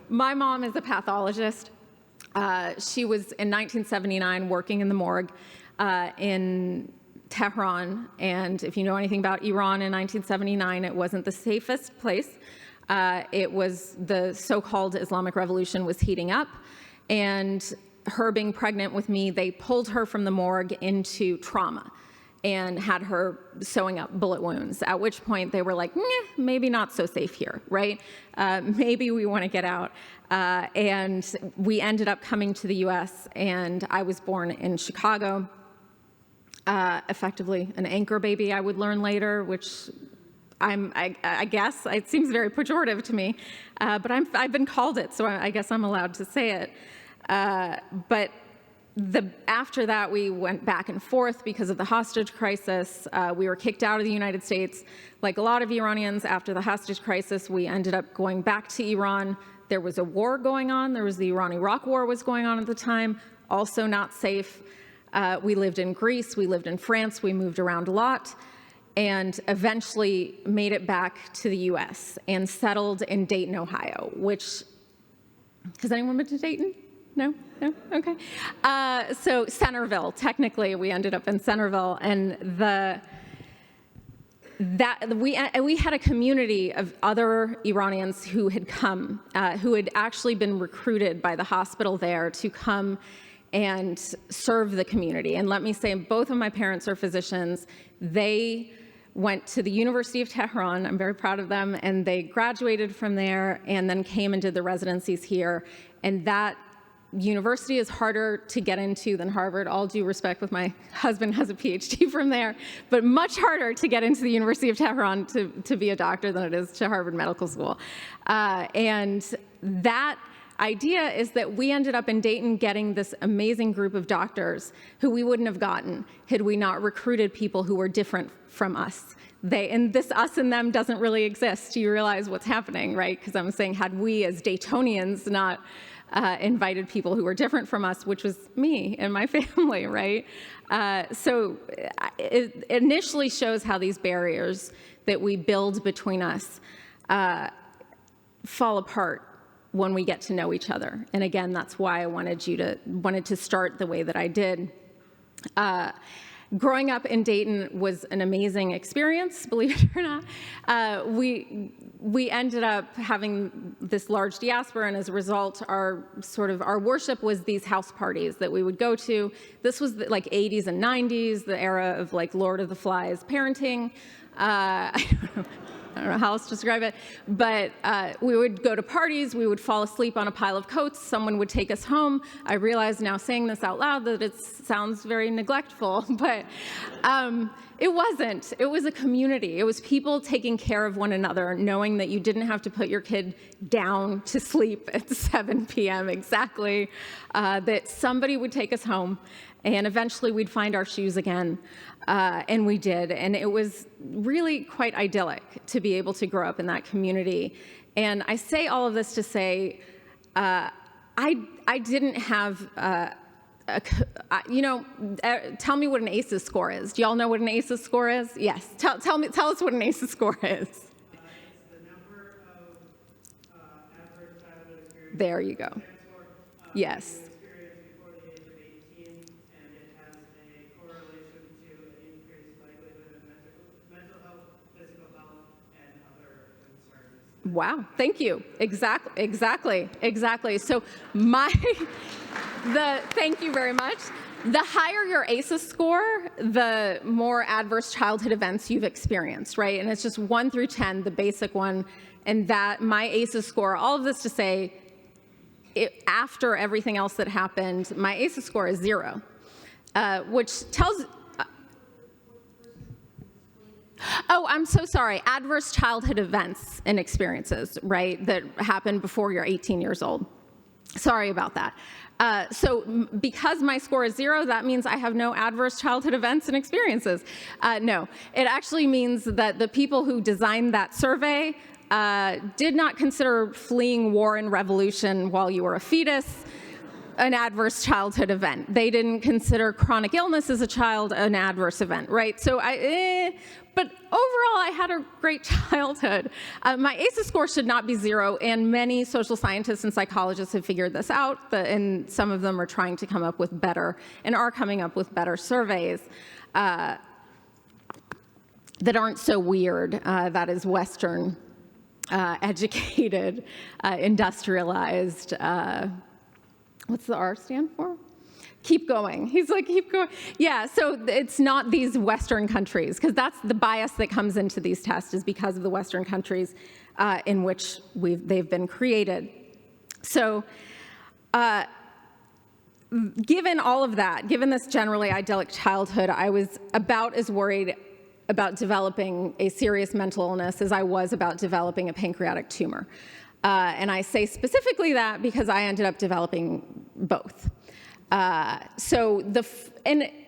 my mom is a pathologist. She was in 1979 working in the morgue in Tehran, and if you know anything about Iran in 1979, it wasn't the safest place. It was the so-called Islamic Revolution was heating up, and her being pregnant with me, they pulled her from the morgue into trauma and had her sewing up bullet wounds, at which point they were like, maybe not so safe here, right? Maybe we want to get out. And we ended up coming to the US, and I was born in Chicago, effectively an anchor baby, I would learn later, which I guess it seems very pejorative to me, but I've been called it, so I guess I'm allowed to say it. But after that, we went back and forth because of the hostage crisis. We were kicked out of the United States. Like a lot of Iranians, after the hostage crisis, we ended up going back to Iran. There was a war going on. There was the Iran-Iraq war was going on at the time, also not safe. We lived in Greece. We lived in France. We moved around a lot, and eventually made it back to the US and settled in Dayton, Ohio, which, has anyone been to Dayton? No? No? Okay. So Centerville, technically, we ended up in Centerville, and we had a community of other Iranians who had come, who had actually been recruited by the hospital there to come and serve the community. And let me say, both of my parents are physicians. They went to the University of Tehran, I'm very proud of them, and they graduated from there and then came and did the residencies here. And that university is harder to get into than Harvard. All due respect, with my husband has a PhD from there, but much harder to get into the University of Tehran to be a doctor than it is to Harvard Medical School. And that idea is that we ended up in Dayton getting this amazing group of doctors who we wouldn't have gotten had we not recruited people who were different from us. And this us and them doesn't really exist. You realize what's happening, right? Because I'm saying, had we as Daytonians not invited people who were different from us, which was me and my family, right? So it initially shows how these barriers that we build between us fall apart when we get to know each other. And again, that's why I wanted to start the way that I did. Growing up in Dayton was an amazing experience, believe it or not. We ended up having this large diaspora, and as a result, our worship was these house parties that we would go to. This was the, like 80s and 90s, the era of like Lord of the Flies parenting. I don't know how else to describe it, but we would go to parties, we would fall asleep on a pile of coats, someone would take us home. I realize now saying this out loud that it sounds very neglectful, but it wasn't. It was a community. It was people taking care of one another, knowing that you didn't have to put your kid down to sleep at 7 p.m. exactly, that somebody would take us home, and eventually we'd find our shoes again. And we did, and it was really quite idyllic to be able to grow up in that community. And I say all of this to say, I didn't have, tell me what an ACEs score is. Do y'all know what an ACEs score is? Yes, tell us what an ACEs score is. It's the number of adverse childhood experiences. There you go. Yes. Wow, thank you. Exactly. So thank you very much. The higher your ACEs score, the more adverse childhood events you've experienced, right? And it's just 1 through 10, the basic one, and that my ACEs score, all of this to say, after everything else that happened, my ACEs score is 0, which tells... Oh, I'm so sorry. Adverse childhood events and experiences, right, that happened before you're 18 years old. Sorry about that. So because my score is 0, that means I have no adverse childhood events and experiences. No, it actually means that the people who designed that survey did not consider fleeing war and revolution while you were a fetus an adverse childhood event. They didn't consider chronic illness as a child an adverse event, right? So but overall, I had a great childhood. My ACEs score should not be 0, and many social scientists and psychologists have figured this out, and some of them are trying to come up with better, and are coming up with better surveys that aren't so weird, that is Western, educated, industrialized, what's the R stand for? Keep going. He's like, keep going. Yeah, so it's not these Western countries, because that's the bias that comes into these tests, is because of the Western countries in which they've been created. So given all of that, given this generally idyllic childhood, I was about as worried about developing a serious mental illness as I was about developing a pancreatic tumor. And I say specifically that because I ended up developing both. And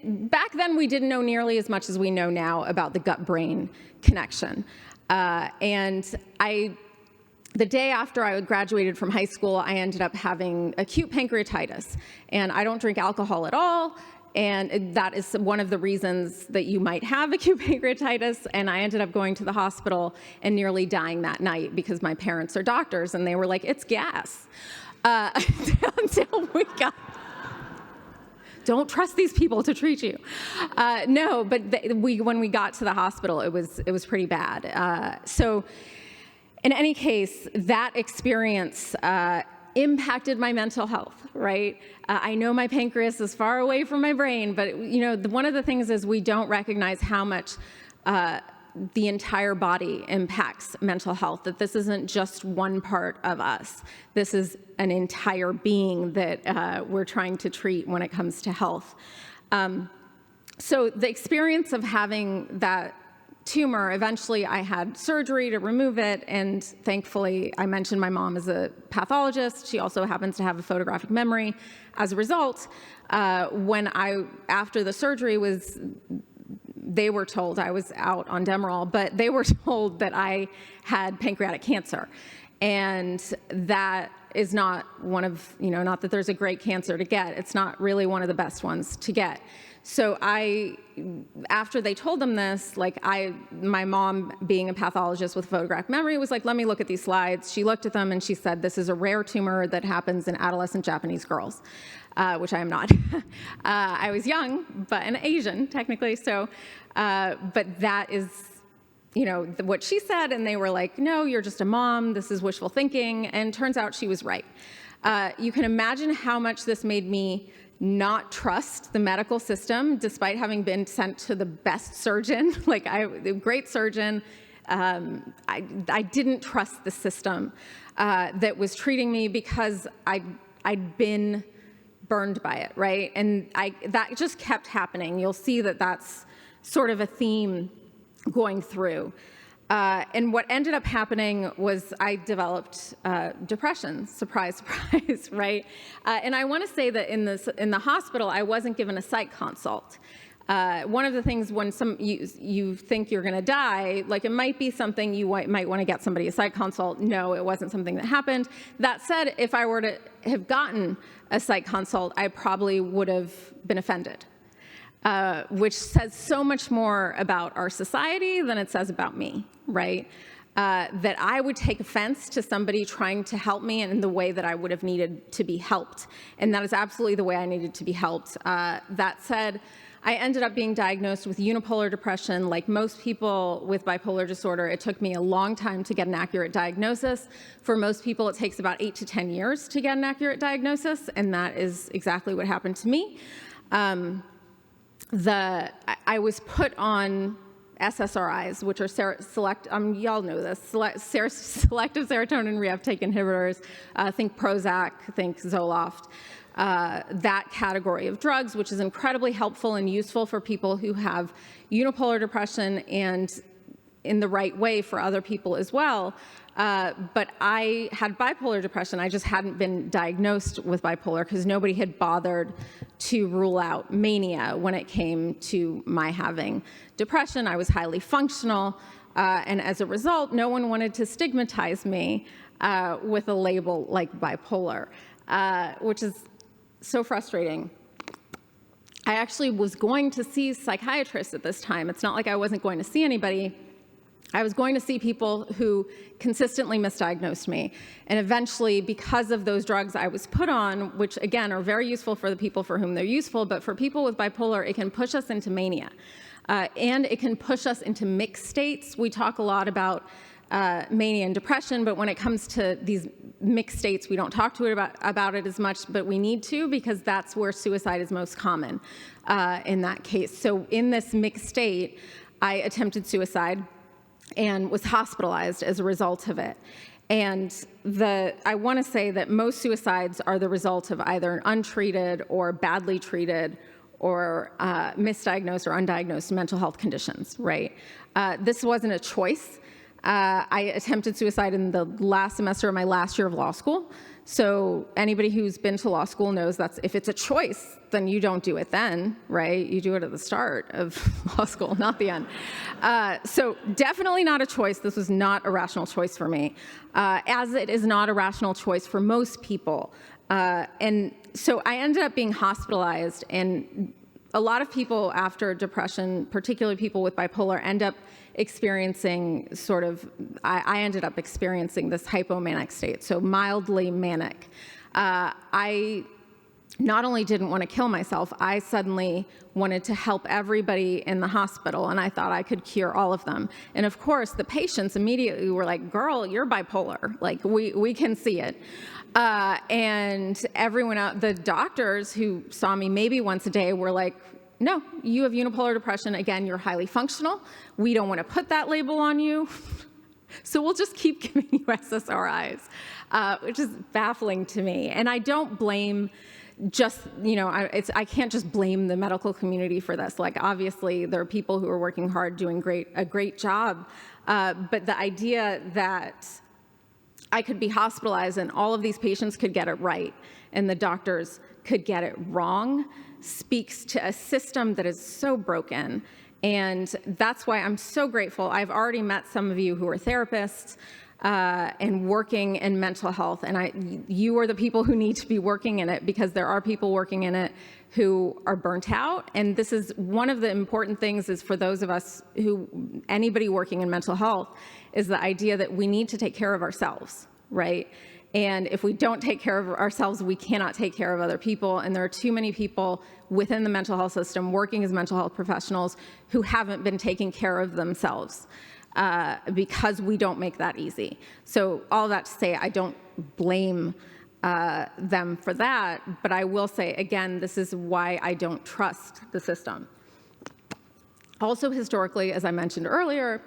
back then we didn't know nearly as much as we know now about the gut-brain connection. And the day after I graduated from high school, I ended up having acute pancreatitis. And I don't drink alcohol at all. And that is one of the reasons that you might have acute pancreatitis. And I ended up going to the hospital and nearly dying that night because my parents are doctors and they were like, it's gas. Until we got... Don't trust these people to treat you. No, but when we got to the hospital, it was pretty bad. So in any case, that experience impacted my mental health, right? I know my pancreas is far away from my brain, but one of the things is we don't recognize how much the entire body impacts mental health, that this isn't just one part of us. This is an entire being that we're trying to treat when it comes to health. So the experience of having that tumor, eventually I had surgery to remove it, and thankfully, I mentioned my mom is a pathologist. She also happens to have a photographic memory. As a result, after the surgery they were told, I was out on Demerol, but they were told that I had pancreatic cancer. And that is not one of, not that there's a great cancer to get, it's not really one of the best ones to get. So after they told them this, my mom, being a pathologist with photographic memory, was like, let me look at these slides. She looked at them and she said, this is a rare tumor that happens in adolescent Japanese girls, which I am not. I was young, but an Asian, technically, so, but that is, what she said, and they were like, no, you're just a mom, this is wishful thinking, and turns out she was right. You can imagine how much this made me not trust the medical system, despite having been sent to the best surgeon, a great surgeon. I didn't trust the system that was treating me because I'd been burned by it, right? And that just kept happening. You'll see that that's sort of a theme going through. And what ended up happening was I developed depression. Surprise, surprise, right? And I want to say that in the hospital, I wasn't given a psych consult. One of the things when you think you're going to die, it might be something you might want to get somebody a psych consult. No, it wasn't something that happened. That said, if I were to have gotten a psych consult, I probably would have been offended. Which says so much more about our society than it says about me, right? That I would take offense to somebody trying to help me in the way that I would have needed to be helped. And that is absolutely the way I needed to be helped. That said, I ended up being diagnosed with unipolar depression. Like most people with bipolar disorder, it took me a long time to get an accurate diagnosis. For most people, it takes about 8 to 10 years to get an accurate diagnosis, and that is exactly what happened to me. I was put on SSRIs, which are y'all know this, selective serotonin reuptake inhibitors. Think Prozac, think Zoloft. That category of drugs, which is incredibly helpful and useful for people who have unipolar depression and in the right way for other people as well. But I had bipolar depression. I just hadn't been diagnosed with bipolar because nobody had bothered to rule out mania when it came to my having depression. I was highly functional, and as a result, no one wanted to stigmatize me with a label like bipolar, which is so frustrating. I actually was going to see psychiatrists at this time. It's not like I wasn't going to see anybody. I was going to see people who consistently misdiagnosed me. And eventually, because of those drugs I was put on, which again are very useful for the people for whom they're useful, but for people with bipolar, it can push us into mania. And it can push us into mixed states. We talk a lot about mania and depression, but when it comes to these mixed states, we don't talk about it as much, but we need to, because that's where suicide is most common in that case. So in this mixed state, I attempted suicide and was hospitalized as a result of it. And I want to say that most suicides are the result of either untreated or badly treated or misdiagnosed or undiagnosed mental health conditions, right? This wasn't a choice. I attempted suicide in the last semester of my last year of law school. So anybody who's been to law school knows that's, if it's a choice, then you don't do it then, right? You do it at the start of law school, not the end. So definitely not a choice. This was not a rational choice for me, as it is not a rational choice for most people. And so I ended up being hospitalized, and a lot of people after depression, particularly people with bipolar, end up experiencing I ended up experiencing this hypomanic state, so mildly manic. I not only didn't want to kill myself, I suddenly wanted to help everybody in the hospital, and I thought I could cure all of them. And of course, the patients immediately were like, girl, you're bipolar. Like, we can see it. And everyone out, the doctors who saw me maybe once a day were like, no, you have unipolar depression. Again, you're highly functional. We don't want to put that label on you. So we'll just keep giving you SSRIs, which is baffling to me. And I don't blame just, I can't just blame the medical community for this. Like, obviously, there are people who are working hard, doing a great job. But the idea that I could be hospitalized and all of these patients could get it right and the doctors could get it wrong speaks to a system that is so broken. And that's why I'm so grateful. I've already met some of you who are therapists and working in mental health, and you are the people who need to be working in it, because there are people working in it who are burnt out. And this is one of the important things, is for those of us anybody working in mental health, is the idea that we need to take care of ourselves, right? And if we don't take care of ourselves, we cannot take care of other people. And there are too many people within the mental health system working as mental health professionals who haven't been taking care of themselves because we don't make that easy. So all that to say, I don't blame them for that, but I will say, again, this is why I don't trust the system. Also, historically, as I mentioned earlier,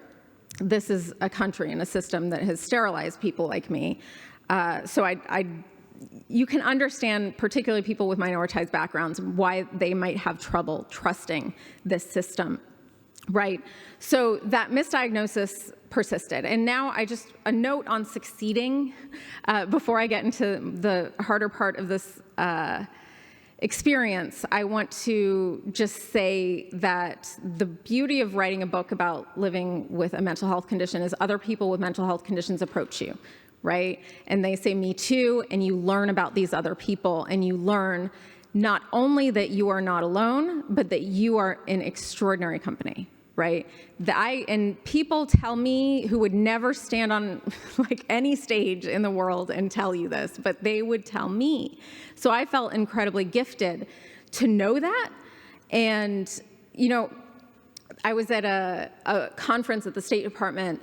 this is a country and a system that has sterilized people like me. So you can understand, particularly people with minoritized backgrounds, why they might have trouble trusting this system, right? So that misdiagnosis persisted. And now a note on succeeding, before I get into the harder part of this experience, I want to just say that the beauty of writing a book about living with a mental health condition is other people with mental health conditions approach you, right? And they say, me too, and you learn about these other people, and you learn not only that you are not alone, but that you are in extraordinary company, right? And people tell me, who would never stand on like any stage in the world and tell you this, but they would tell me. So I felt incredibly gifted to know that. And, I was at a conference at the State Department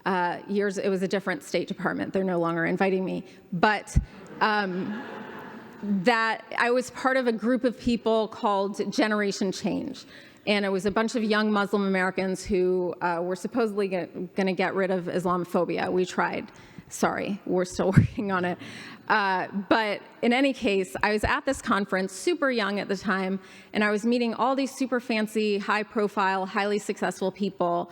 it was a different State Department. They're no longer inviting me. But that I was part of a group of people called Generation Change. And it was a bunch of young Muslim Americans who were supposedly going to get rid of Islamophobia. We tried. Sorry, we're still working on it. But in any case, I was at this conference, super young at the time, and I was meeting all these super fancy, high-profile, highly successful people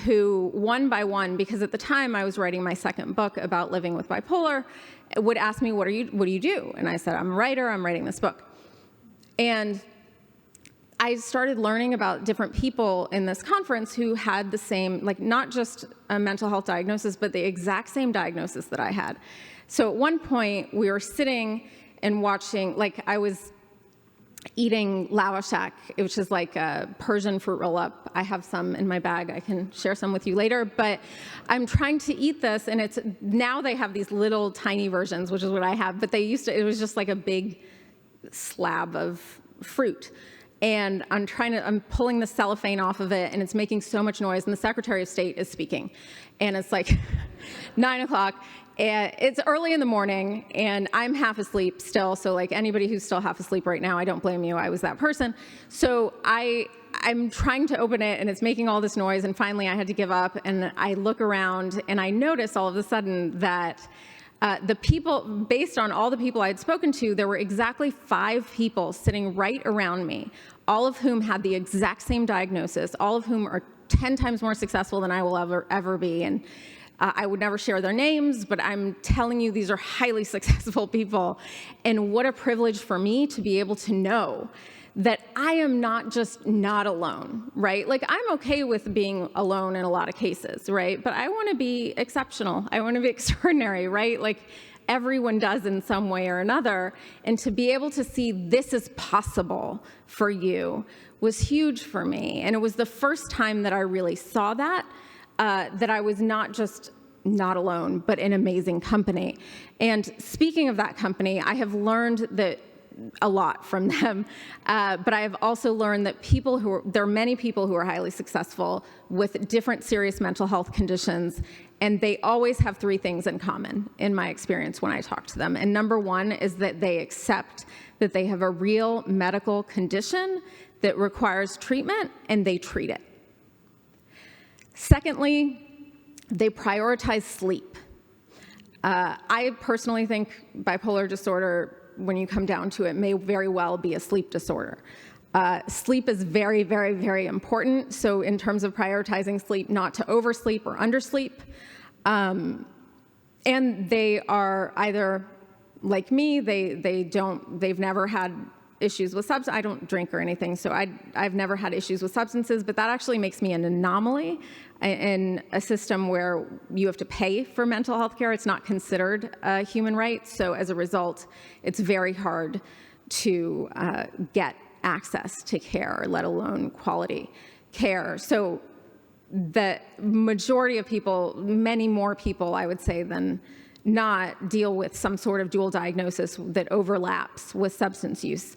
who, one by one, because at the time I was writing my second book about living with bipolar, would ask me, what do you do? And I said, I'm a writer, I'm writing this book. And I started learning about different people in this conference who had the same, like, not just a mental health diagnosis, but the exact same diagnosis that I had. So at one point, we were sitting and watching, like, I was eating lawashak, which is like a Persian fruit roll-up. I have some in my bag. I can share some with you later. But I'm trying to eat this, and now they have these little tiny versions, which is what I have. But it was just like a big slab of fruit. And I'm pulling the cellophane off of it, and it's making so much noise, and the Secretary of State is speaking. And it's like 9 o'clock, and it's early in the morning, and I'm half asleep still, so like anybody who's still half asleep right now, I don't blame you, I was that person. So I'm trying to open it, and it's making all this noise, and finally I had to give up, and I look around, and I notice all of a sudden that the people, based on all the people I had spoken to, there were exactly 5 people sitting right around me, all of whom had the exact same diagnosis, all of whom are 10 times more successful than I will ever be. And I would never share their names, but I'm telling you, these are highly successful people. And what a privilege for me to be able to know that I am not just not alone, right? Like, I'm okay with being alone in a lot of cases, right? But I want to be exceptional. I want to be extraordinary, right? Like, everyone does in some way or another. And to be able to see this is possible for you was huge for me. And it was the first time that I really saw that I was not just not alone, but in amazing company. And speaking of that company, I have learned that a lot from them. But I have also learned that there are many people who are highly successful with different serious mental health conditions, and they always have three things in common, in my experience when I talk to them. And number one is that they accept that they have a real medical condition that requires treatment, and they treat it. Secondly, they prioritize sleep. I personally think bipolar disorder, when you come down to it, may very well be a sleep disorder. Sleep is very, very, very important. So in terms of prioritizing sleep, not to oversleep or undersleep. And they are either like me, they've never had issues with substance. I don't drink or anything, so I've never had issues with substances, but that actually makes me an anomaly in a system where you have to pay for mental health care. It's not considered a human right, so as a result, it's very hard to get access to care, let alone quality care. So the majority of people, many more people, I would say, than not deal with some sort of dual diagnosis that overlaps with substance use.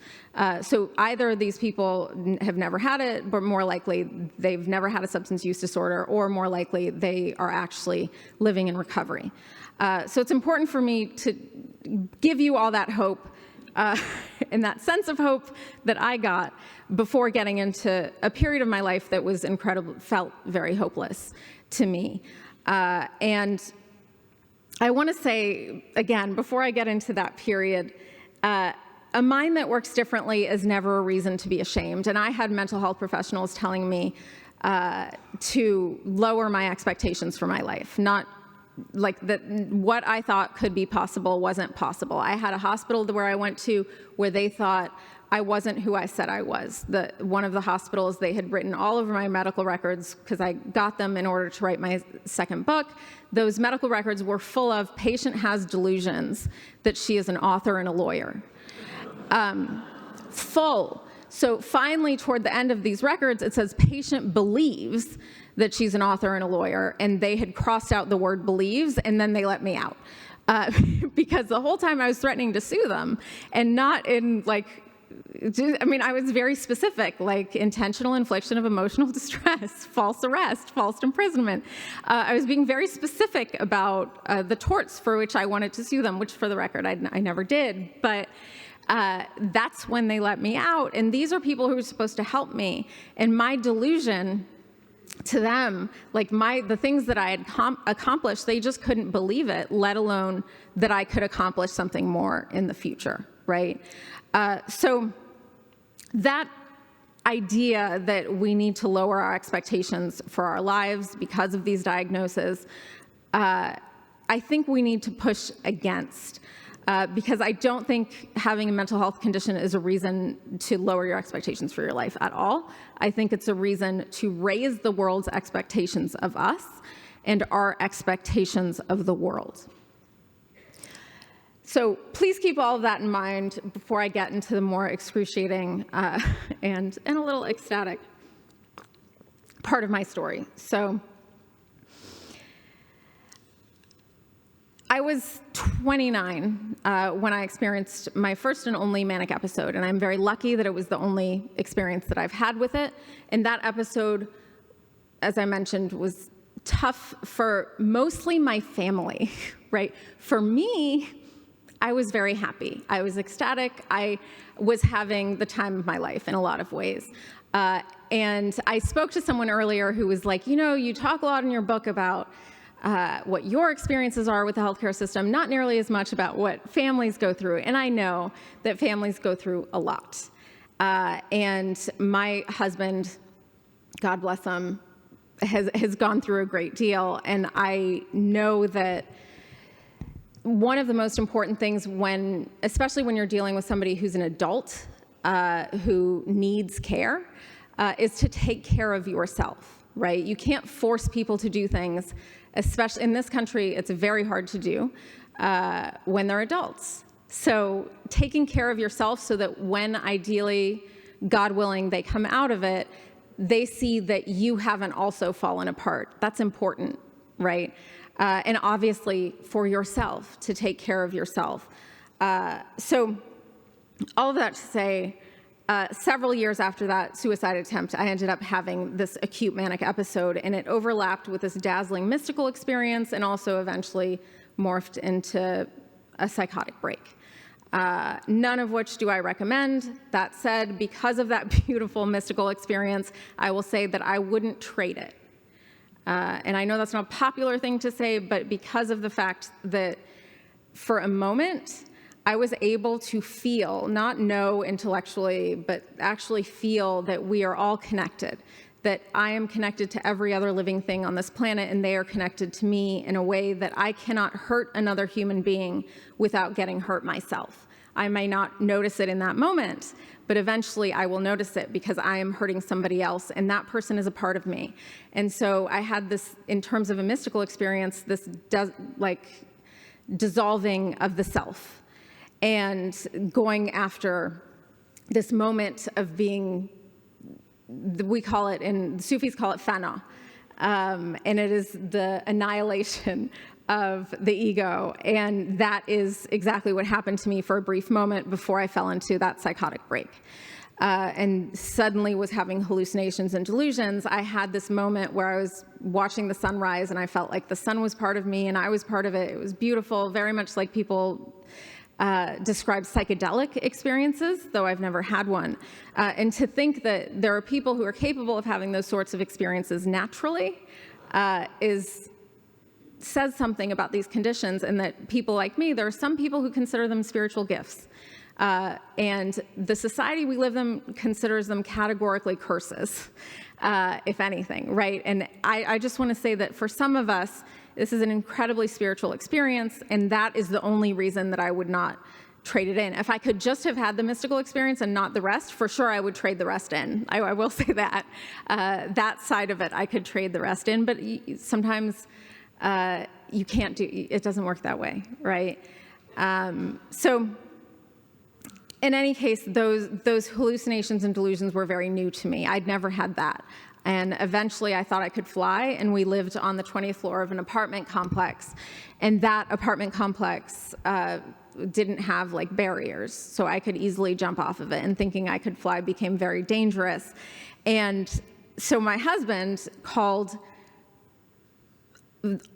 So either these people have never had it, but more likely they've never had a substance use disorder, or more likely they are actually living in recovery. So it's important for me to give you all that hope and that sense of hope that I got before getting into a period of my life that was felt very hopeless to me. And I want to say, again, before I get into that period, a mind that works differently is never a reason to be ashamed. And I had mental health professionals telling me to lower my expectations for my life, not like that what I thought could be possible wasn't possible. I had a hospital where I went to where they thought I wasn't who I said I was. One of the hospitals, they had written all over my medical records, because I got them in order to write my second book. Those medical records were full of patient has delusions that she is an author and a lawyer. Full. So finally, toward the end of these records, it says patient believes that she's an author and a lawyer, and they had crossed out the word believes, and then they let me out. Because the whole time I was threatening to sue them, and not in I was very specific, like intentional infliction of emotional distress, false arrest, false imprisonment. I was being very specific about the torts for which I wanted to sue them, which for the record, I never did. But that's when they let me out. And these are people who were supposed to help me. And my delusion to them, the things that I had accomplished, they just couldn't believe it, let alone that I could accomplish something more in the future, right? So that idea that we need to lower our expectations for our lives because of these diagnoses, I think we need to push against, because I don't think having a mental health condition is a reason to lower your expectations for your life at all. I think it's a reason to raise the world's expectations of us and our expectations of the world. So please keep all of that in mind before I get into the more excruciating and a little ecstatic part of my story. So I was 29 when I experienced my first and only manic episode, and I'm very lucky that it was the only experience that I've had with it. And that episode, as I mentioned, was tough for mostly my family, right? For me, I was very happy. I was ecstatic. I was having the time of my life in a lot of ways. And I spoke to someone earlier who was like, you talk a lot in your book about what your experiences are with the healthcare system, not nearly as much about what families go through. And I know that families go through a lot. And my husband, God bless him, has gone through a great deal. And I know that one of the most important things especially when you're dealing with somebody who's an adult who needs care, is to take care of yourself, right? You can't force people to do things, especially in this country. It's very hard to do when they're adults. So taking care of yourself so that when ideally, God willing, they come out of it, they see that you haven't also fallen apart. That's important, right? And obviously for yourself, to take care of yourself. So all of that to say, several years after that suicide attempt, I ended up having this acute manic episode, and it overlapped with this dazzling mystical experience and also eventually morphed into a psychotic break. None of which do I recommend. That said, because of that beautiful mystical experience, I will say that I wouldn't trade it. And I know that's not a popular thing to say, but because of the fact that for a moment, I was able to feel, not know intellectually, but actually feel that we are all connected, that I am connected to every other living thing on this planet, and they are connected to me in a way that I cannot hurt another human being without getting hurt myself. I may not notice it in that moment, but eventually I will notice it because I am hurting somebody else, and that person is a part of me. And so I had this, in terms of a mystical experience, this dissolving of the self, and going after this moment of being, we call it, and the Sufis call it fana, and it is the annihilation of the ego, and that is exactly what happened to me for a brief moment before I fell into that psychotic break. And suddenly was having hallucinations and delusions. I had this moment where I was watching the sunrise, and I felt like the sun was part of me and I was part of it. It was beautiful, very much like people describe psychedelic experiences, though I've never had one. And to think that there are people who are capable of having those sorts of experiences naturally says something about these conditions, and that people like me, there are some people who consider them spiritual gifts. And the society we live in considers them categorically curses, if anything, right? And I just want to say that for some of us, this is an incredibly spiritual experience, and that is the only reason that I would not trade it in. If I could just have had the mystical experience and not the rest, for sure I would trade the rest in. I will say that. That side of it, I could trade the rest in, but sometimes you can't it doesn't work that way, right? So in any case, those hallucinations and delusions were very new to me. I'd never had that. And eventually I thought I could fly, and we lived on the 20th floor of an apartment complex. And that apartment complex didn't have like barriers, so I could easily jump off of it, and thinking I could fly became very dangerous. And so my husband called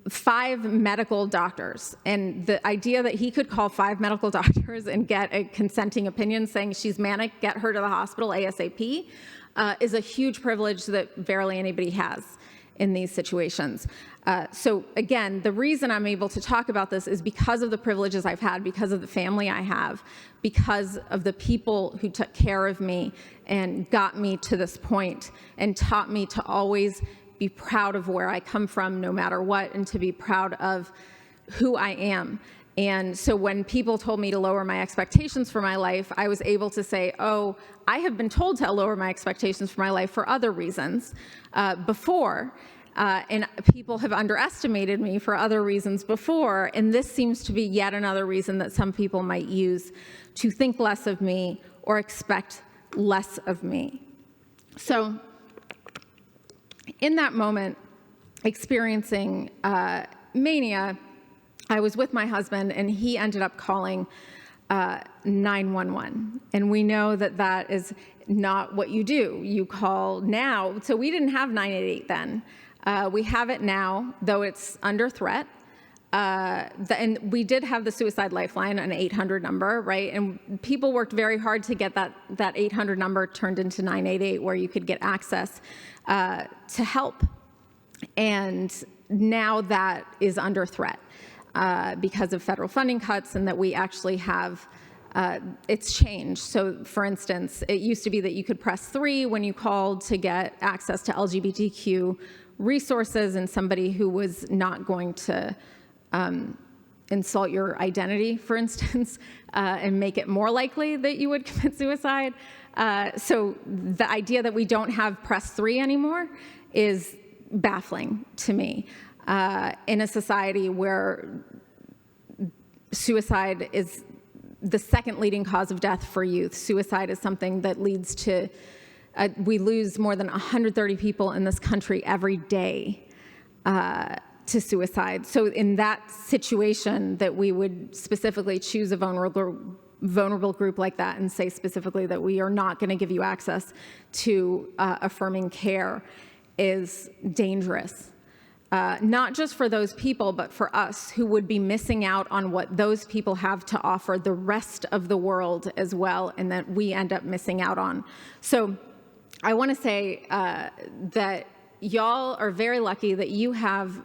5 medical doctors, and the idea that he could call 5 medical doctors and get a consenting opinion saying she's manic, get her to the hospital ASAP, is a huge privilege that barely anybody has in these situations. So again, the reason I'm able to talk about this is because of the privileges I've had, because of the family I have, because of the people who took care of me and got me to this point and taught me to always be proud of where I come from no matter what, and to be proud of who I am. And so when people told me to lower my expectations for my life, I was able to say, oh, I have been told to lower my expectations for my life for other reasons before, and people have underestimated me for other reasons before, and this seems to be yet another reason that some people might use to think less of me or expect less of me. So in that moment, experiencing mania, I was with my husband, and he ended up calling 911. And we know that that is not what you do. You call now. So we didn't have 988 then. We have it now, though it's under threat. And we did have the suicide lifeline, an 800 number, right? And people worked very hard to get that 800 number turned into 988, where you could get access to help. And now that is under threat because of federal funding cuts, and that we actually have, it's changed. So for instance, it used to be that you could press 3 when you called to get access to LGBTQ resources, and somebody who was not going to insult your identity, for instance, and make it more likely that you would commit suicide. So the idea that we don't have press 3 anymore is baffling to me in a society where suicide is the second leading cause of death for youth. Suicide is something that leads to, we lose more than 130 people in this country every day to suicide. So in that situation, that we would specifically choose a vulnerable vulnerable group like that and say specifically that we are not going to give you access to affirming care is dangerous. Not just for those people, but for us who would be missing out on what those people have to offer the rest of the world as well, and that we end up missing out on. So I want to say that y'all are very lucky that you have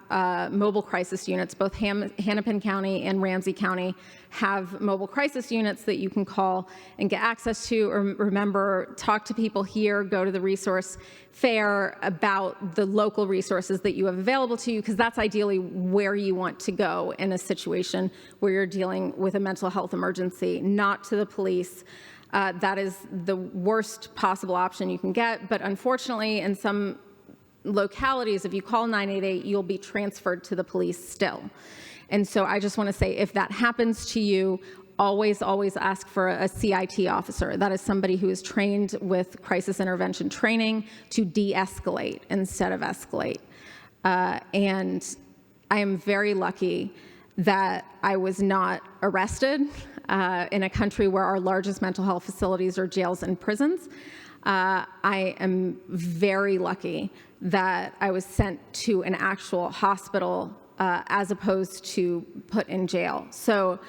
mobile crisis units. Both Hennepin County and Ramsey County have mobile crisis units that you can call and get access to. Or remember, talk to people here, go to the resource fair about the local resources that you have available to you, because that's ideally where you want to go in a situation where you're dealing with a mental health emergency, not to the police. That is the worst possible option you can get. But unfortunately, in some localities, if you call 988, you'll be transferred to the police still. And so I just want to say, if that happens to you, always ask for a CIT officer. That is somebody who is trained with crisis intervention training to de-escalate instead of escalate. And I am very lucky that I was not arrested in a country where our largest mental health facilities are jails and prisons. I am very lucky that I was sent to an actual hospital as opposed to put in jail. So,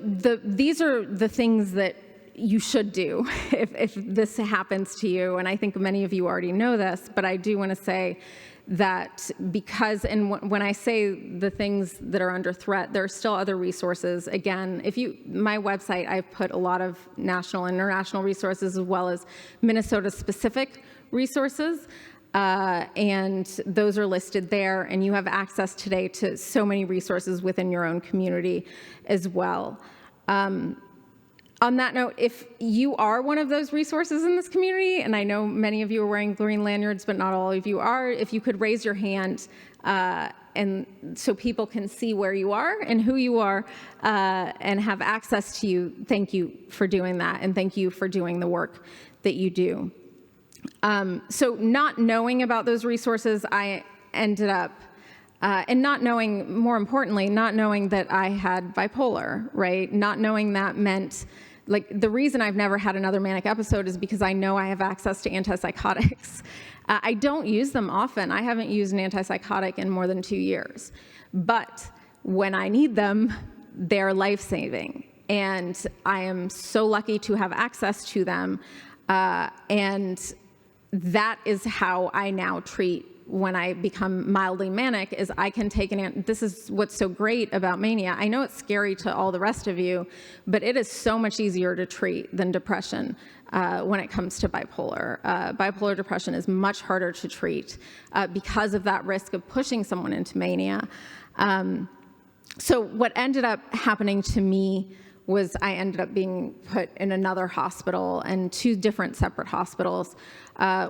these are the things that you should do if this happens to you. And I think many of you already know this, but I do want to say that because, and when I say the things that are under threat, there are still other resources. Again, my website, I've put a lot of national and international resources as well as Minnesota-specific resources, and those are listed there, and you have access today to so many resources within your own community as well. On that note, if you are one of those resources in this community, and I know many of you are wearing green lanyards, but not all of you are, if you could raise your hand and so people can see where you are and who you are and have access to you, thank you for doing that, and thank you for doing the work that you do. So not knowing about those resources, I ended up and not knowing, more importantly, not knowing that I had bipolar, right? Not knowing that meant, like, the reason I've never had another manic episode is because I know I have access to antipsychotics. I don't use them often. I haven't used an antipsychotic in more than 2 years. But when I need them, they're life-saving. And I am so lucky to have access to them. And that is how I now treat when I become mildly manic, is I can take this is what's so great about mania. I know it's scary to all the rest of you, but it is so much easier to treat than depression when it comes to bipolar. Bipolar depression is much harder to treat because of that risk of pushing someone into mania. So what ended up happening to me was I ended up being put in another hospital, and 2 different separate hospitals,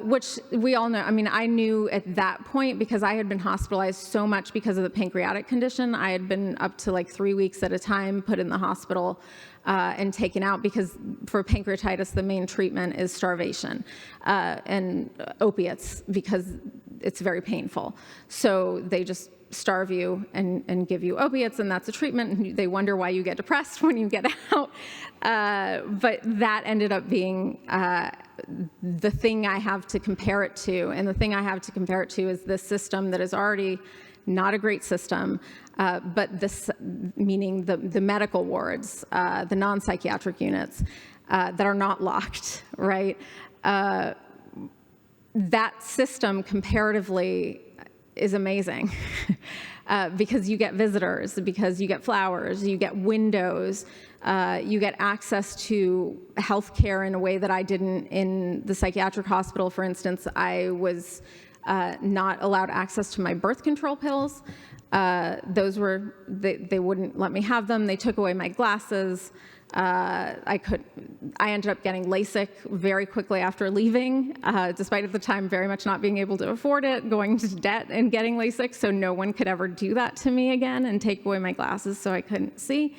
which we all know. I mean, I knew at that point, because I had been hospitalized so much because of the pancreatic condition. I had been up to like 3 weeks at a time put in the hospital and taken out, because for pancreatitis, the main treatment is starvation and opiates, because it's very painful. So they just starve you and give you opiates, and that's a treatment, and they wonder why you get depressed when you get out. But that ended up being the thing I have to compare it to, and the thing I have to compare it to is this system that is already not a great system, but this, meaning the medical wards, the non-psychiatric units that are not locked, right? That system comparatively is amazing because you get visitors, because you get flowers, you get windows, you get access to health care in a way that I didn't in the psychiatric hospital. For instance, I was not allowed access to my birth control pills. Those were, they wouldn't let me have them. They took away my glasses. I ended up getting LASIK very quickly after leaving, despite at the time very much not being able to afford it, going into debt and getting LASIK, so no one could ever do that to me again and take away my glasses so I couldn't see.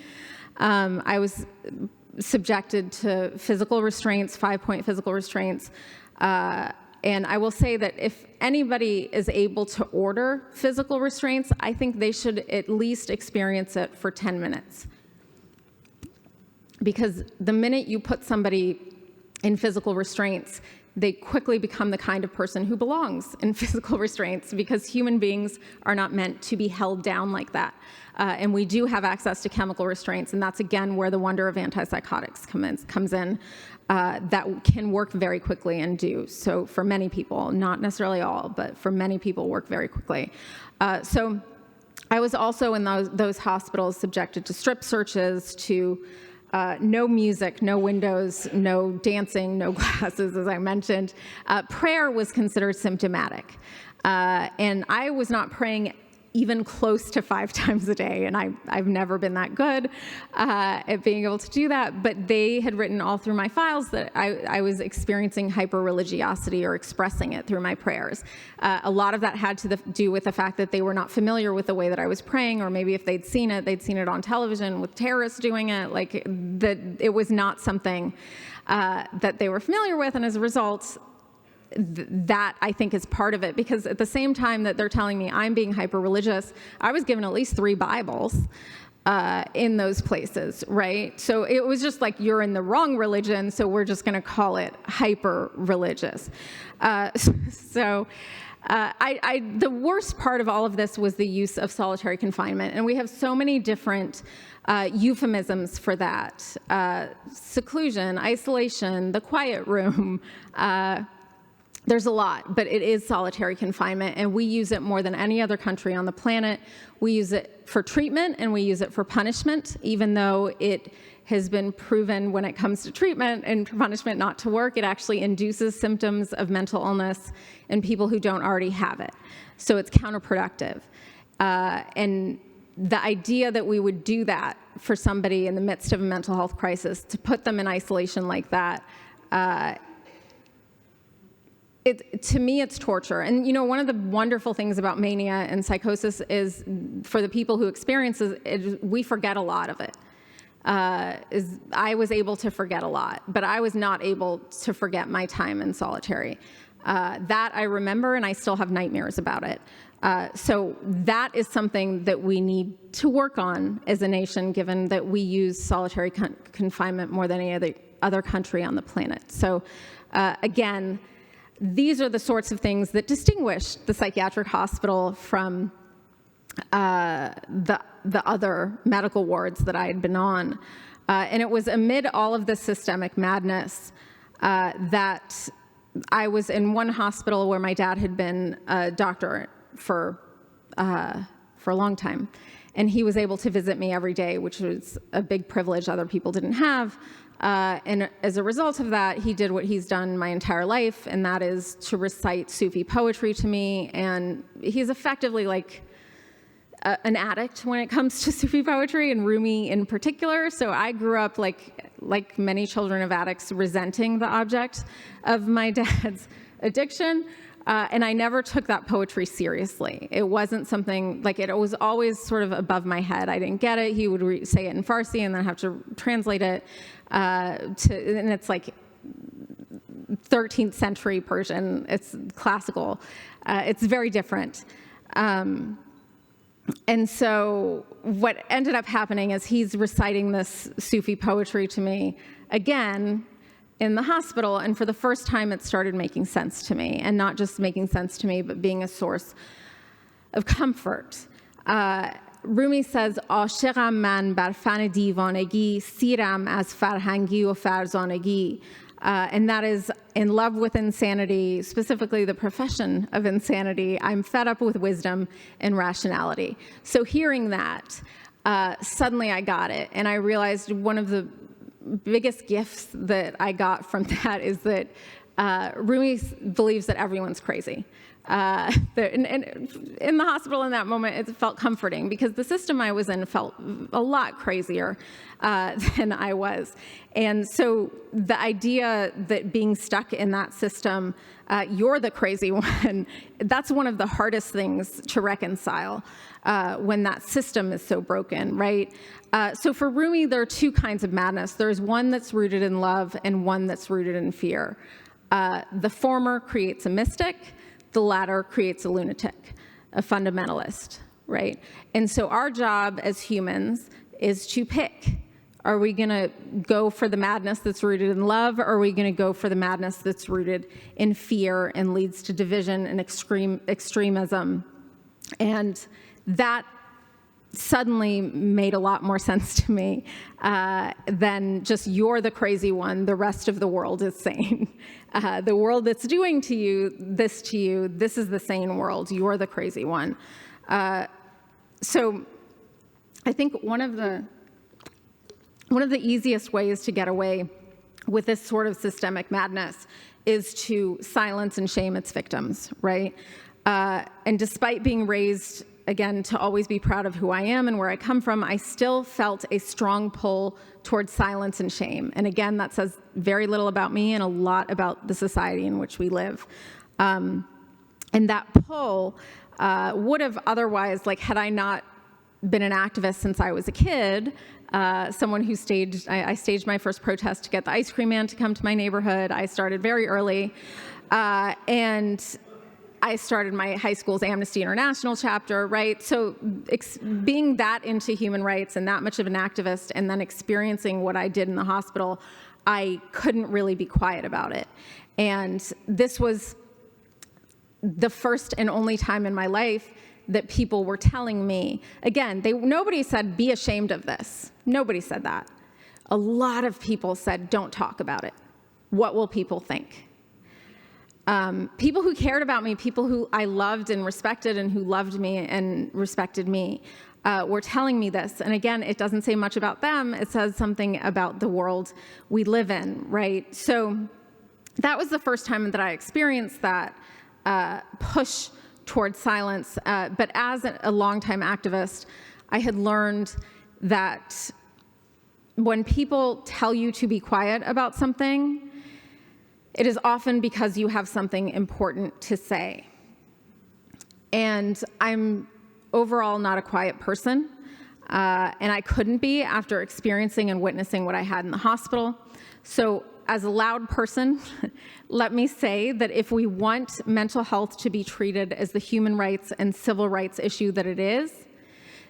I was subjected to physical restraints, 5-point physical restraints, and I will say that if anybody is able to order physical restraints, I think they should at least experience it for 10 minutes. because the minute you put somebody in physical restraints, they quickly become the kind of person who belongs in physical restraints, because human beings are not meant to be held down like that. And we do have access to chemical restraints, and that's, again, where the wonder of antipsychotics comes in, that can work very quickly and do so for many people, not necessarily all, but for many people work very quickly. So I was also in those hospitals subjected to strip searches, to no music, no windows, no dancing, no glasses, as I mentioned. Prayer was considered symptomatic. And I was not praying even close to 5 times a day, and I've never been that good at being able to do that, but they had written all through my files that I was experiencing hyper-religiosity or expressing it through my prayers. A lot of that had to do with the fact that they were not familiar with the way that I was praying, or maybe if they'd seen it on television with terrorists doing it, like that it was not something that they were familiar with, and as a result, that I think is part of it, because at the same time that they're telling me I'm being hyper-religious, I was given at least 3 Bibles in those places, right? So it was just like, you're in the wrong religion, so we're just going to call it hyper-religious. The worst part of all of this was the use of solitary confinement, and we have so many different euphemisms for that. Seclusion, isolation, the quiet room, there's a lot, but it is solitary confinement, and we use it more than any other country on the planet. We use it for treatment, and we use it for punishment, even though it has been proven when it comes to treatment and punishment not to work. It actually induces symptoms of mental illness in people who don't already have it. So it's counterproductive. And the idea that we would do that for somebody in the midst of a mental health crisis, to put them in isolation like that, to me, it's torture. And, one of the wonderful things about mania and psychosis is, for the people who experience it, we forget a lot of it. I was able to forget a lot, but I was not able to forget my time in solitary. That I remember, and I still have nightmares about it. So that is something that we need to work on as a nation, given that we use solitary confinement more than any other country on the planet. So, again, these are the sorts of things that distinguish the psychiatric hospital from the other medical wards that I had been on. And it was amid all of this systemic madness that I was in one hospital where my dad had been a doctor for a long time. And he was able to visit me every day, which was a big privilege other people didn't have. And as a result of that, he did what he's done my entire life, and that is to recite Sufi poetry to me. And he's effectively like an addict when it comes to Sufi poetry, and Rumi in particular. So I grew up like many children of addicts, resenting the object of my dad's addiction. And I never took that poetry seriously. It wasn't something, it was always sort of above my head. I didn't get it. He would say it in Farsi and then have to translate it and it's like 13th century Persian. It's classical. It's very different. And so what ended up happening is he's reciting this Sufi poetry to me again in the hospital, and for the first time it started making sense to me, and not just making sense to me, but being a source of comfort. Rumi says, "Ashiqam man bar fan divanagi, siram az farhangi o farzanagi," and that is, in love with insanity, specifically the profession of insanity. I'm fed up with wisdom and rationality. So hearing that, suddenly I got it, and I realized one of the biggest gifts that I got from that is that Rumi believes that everyone's crazy. And in the hospital in that moment, it felt comforting, because the system I was in felt a lot crazier than I was. And so the idea that being stuck in that system, you're the crazy one, that's one of the hardest things to reconcile when that system is so broken, right? So for Rumi, there are 2 kinds of madness. There's one that's rooted in love and one that's rooted in fear. The former creates a mystic. The latter creates a lunatic, a fundamentalist, right? And so our job as humans is to pick. Are we going to go for the madness that's rooted in love, or are we going to go for the madness that's rooted in fear and leads to division and extremism? And that suddenly made a lot more sense to me than just you're the crazy one, the rest of the world is sane. The world that's doing to you, this is the sane world, you're the crazy one. So I think one of the easiest ways to get away with this sort of systemic madness is to silence and shame its victims, right? And despite being raised, again, to always be proud of who I am and where I come from, I still felt a strong pull towards silence and shame. And again, that says very little about me and a lot about the society in which we live. And that pull would have otherwise, like, had I not been an activist since I was a kid, someone who I staged my first protest to get the ice cream man to come to my neighborhood. I started very early. And I started my high school's Amnesty International chapter, right? So being that into human rights and that much of an activist and then experiencing what I did in the hospital, I couldn't really be quiet about it. And this was the first and only time in my life that people were telling me, again, nobody said, be ashamed of this. Nobody said that. A lot of people said, don't talk about it. What will people think? People who cared about me, people who I loved and respected and who loved me and respected me, were telling me this. And again, it doesn't say much about them. It says something about the world we live in, right? So that was the first time that I experienced that push towards silence. But as a longtime activist, I had learned that when people tell you to be quiet about something, it is often because you have something important to say. And I'm overall not a quiet person, and I couldn't be after experiencing and witnessing what I had in the hospital. So as a loud person, let me say that if we want mental health to be treated as the human rights and civil rights issue that it is,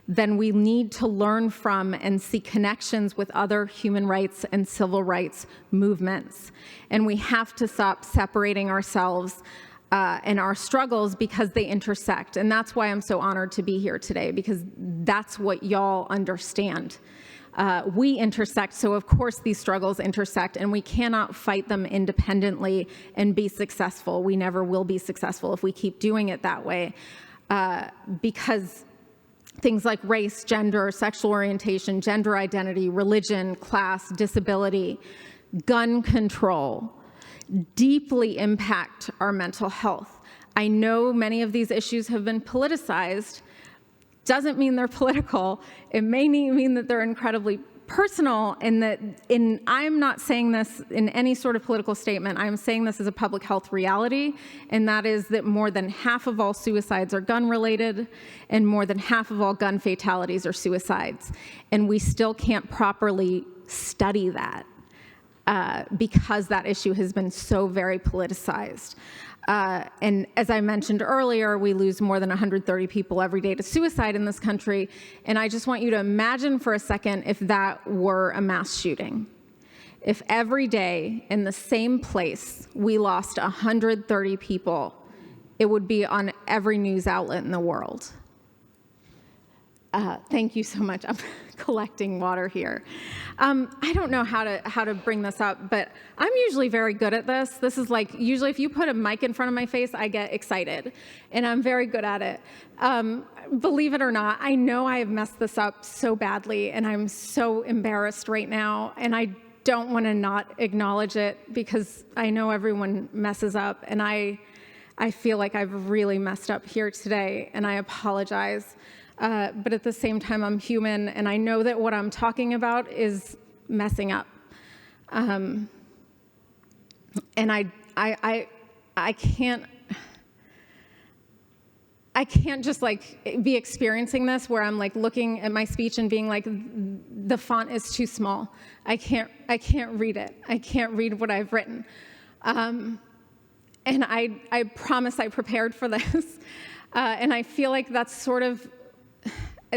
then we need to learn from and see connections with other human rights and civil rights movements. And we have to stop separating ourselves and our struggles because they intersect. And that's why I'm so honored to be here today, because that's what y'all understand. We intersect, so of course these struggles intersect, and we cannot fight them independently and be successful. We never will be successful if we keep doing it that way, because things like race, gender, sexual orientation, gender identity, religion, class, disability, gun control deeply impact our mental health. I know many of these issues have been politicized. Doesn't mean they're political. It may mean that they're incredibly personal, and I'm not saying this in any sort of political statement. I'm saying this as a public health reality, and that is that more than half of all suicides are gun-related, and more than half of all gun fatalities are suicides. And we still can't properly study that because that issue has been so very politicized. And as I mentioned earlier, we lose more than 130 people every day to suicide in this country. And I just want you to imagine for a second if that were a mass shooting. If every day in the same place we lost 130 people, it would be on every news outlet in the world. Thank you so much. I'm collecting water here. I don't know how to bring this up, but I'm usually very good at this. This is like, usually if you put a mic in front of my face, I get excited, and I'm very good at it. Believe it or not, I know I have messed this up so badly, and I'm so embarrassed right now, and I don't want to not acknowledge it because I know everyone messes up, and I feel like I've really messed up here today, and I apologize. But at the same time, I'm human, and I know that what I'm talking about is messing up. And I can't just like be experiencing this where I'm like looking at my speech and being like, the font is too small. I can't read it. I can't read what I've written. And I promise I prepared for this. And I feel like that's sort of,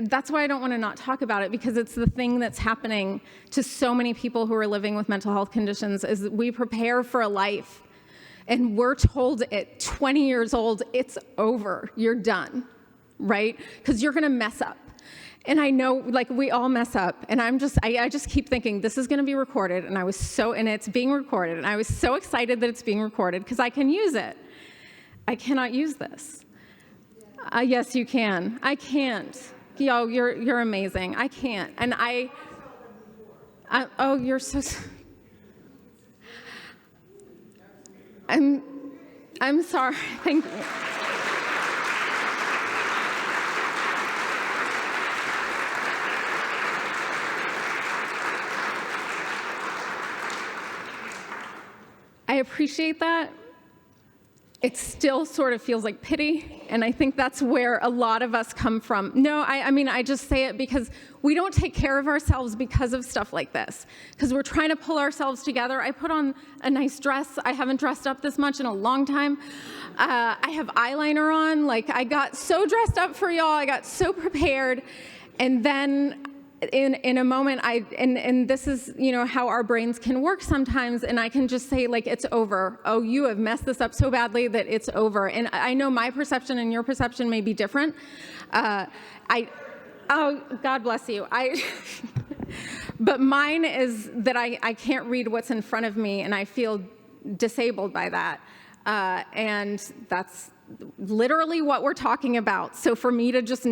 that's why I don't want to not talk about it, because it's the thing that's happening to so many people who are living with mental health conditions, is that we prepare for a life and we're told at 20 years old, it's over, you're done, right? Because you're going to mess up. And I know, like, we all mess up, and I just keep thinking, this is going to be recorded, and it's being recorded, and I was so excited that it's being recorded because I can use it. I cannot use this. Yes, you can. I can't. Yo, you're amazing. I can't. And oh, you're so. I'm sorry. Thank you. I appreciate that. It still sort of feels like pity, and I think that's where a lot of us come from. No, I mean, I just say it because we don't take care of ourselves because of stuff like this, because we're trying to pull ourselves together. I put on a nice dress. I haven't dressed up this much in a long time. I have eyeliner on. Like, I got so dressed up for y'all. I got so prepared, and then in a moment, and this is, how our brains can work sometimes, and I can just say, like, it's over. Oh, you have messed this up so badly that it's over. And I know my perception and your perception may be different. Oh, God bless you. But mine is that I can't read what's in front of me, and I feel disabled by that. And that's literally what we're talking about. So for me to just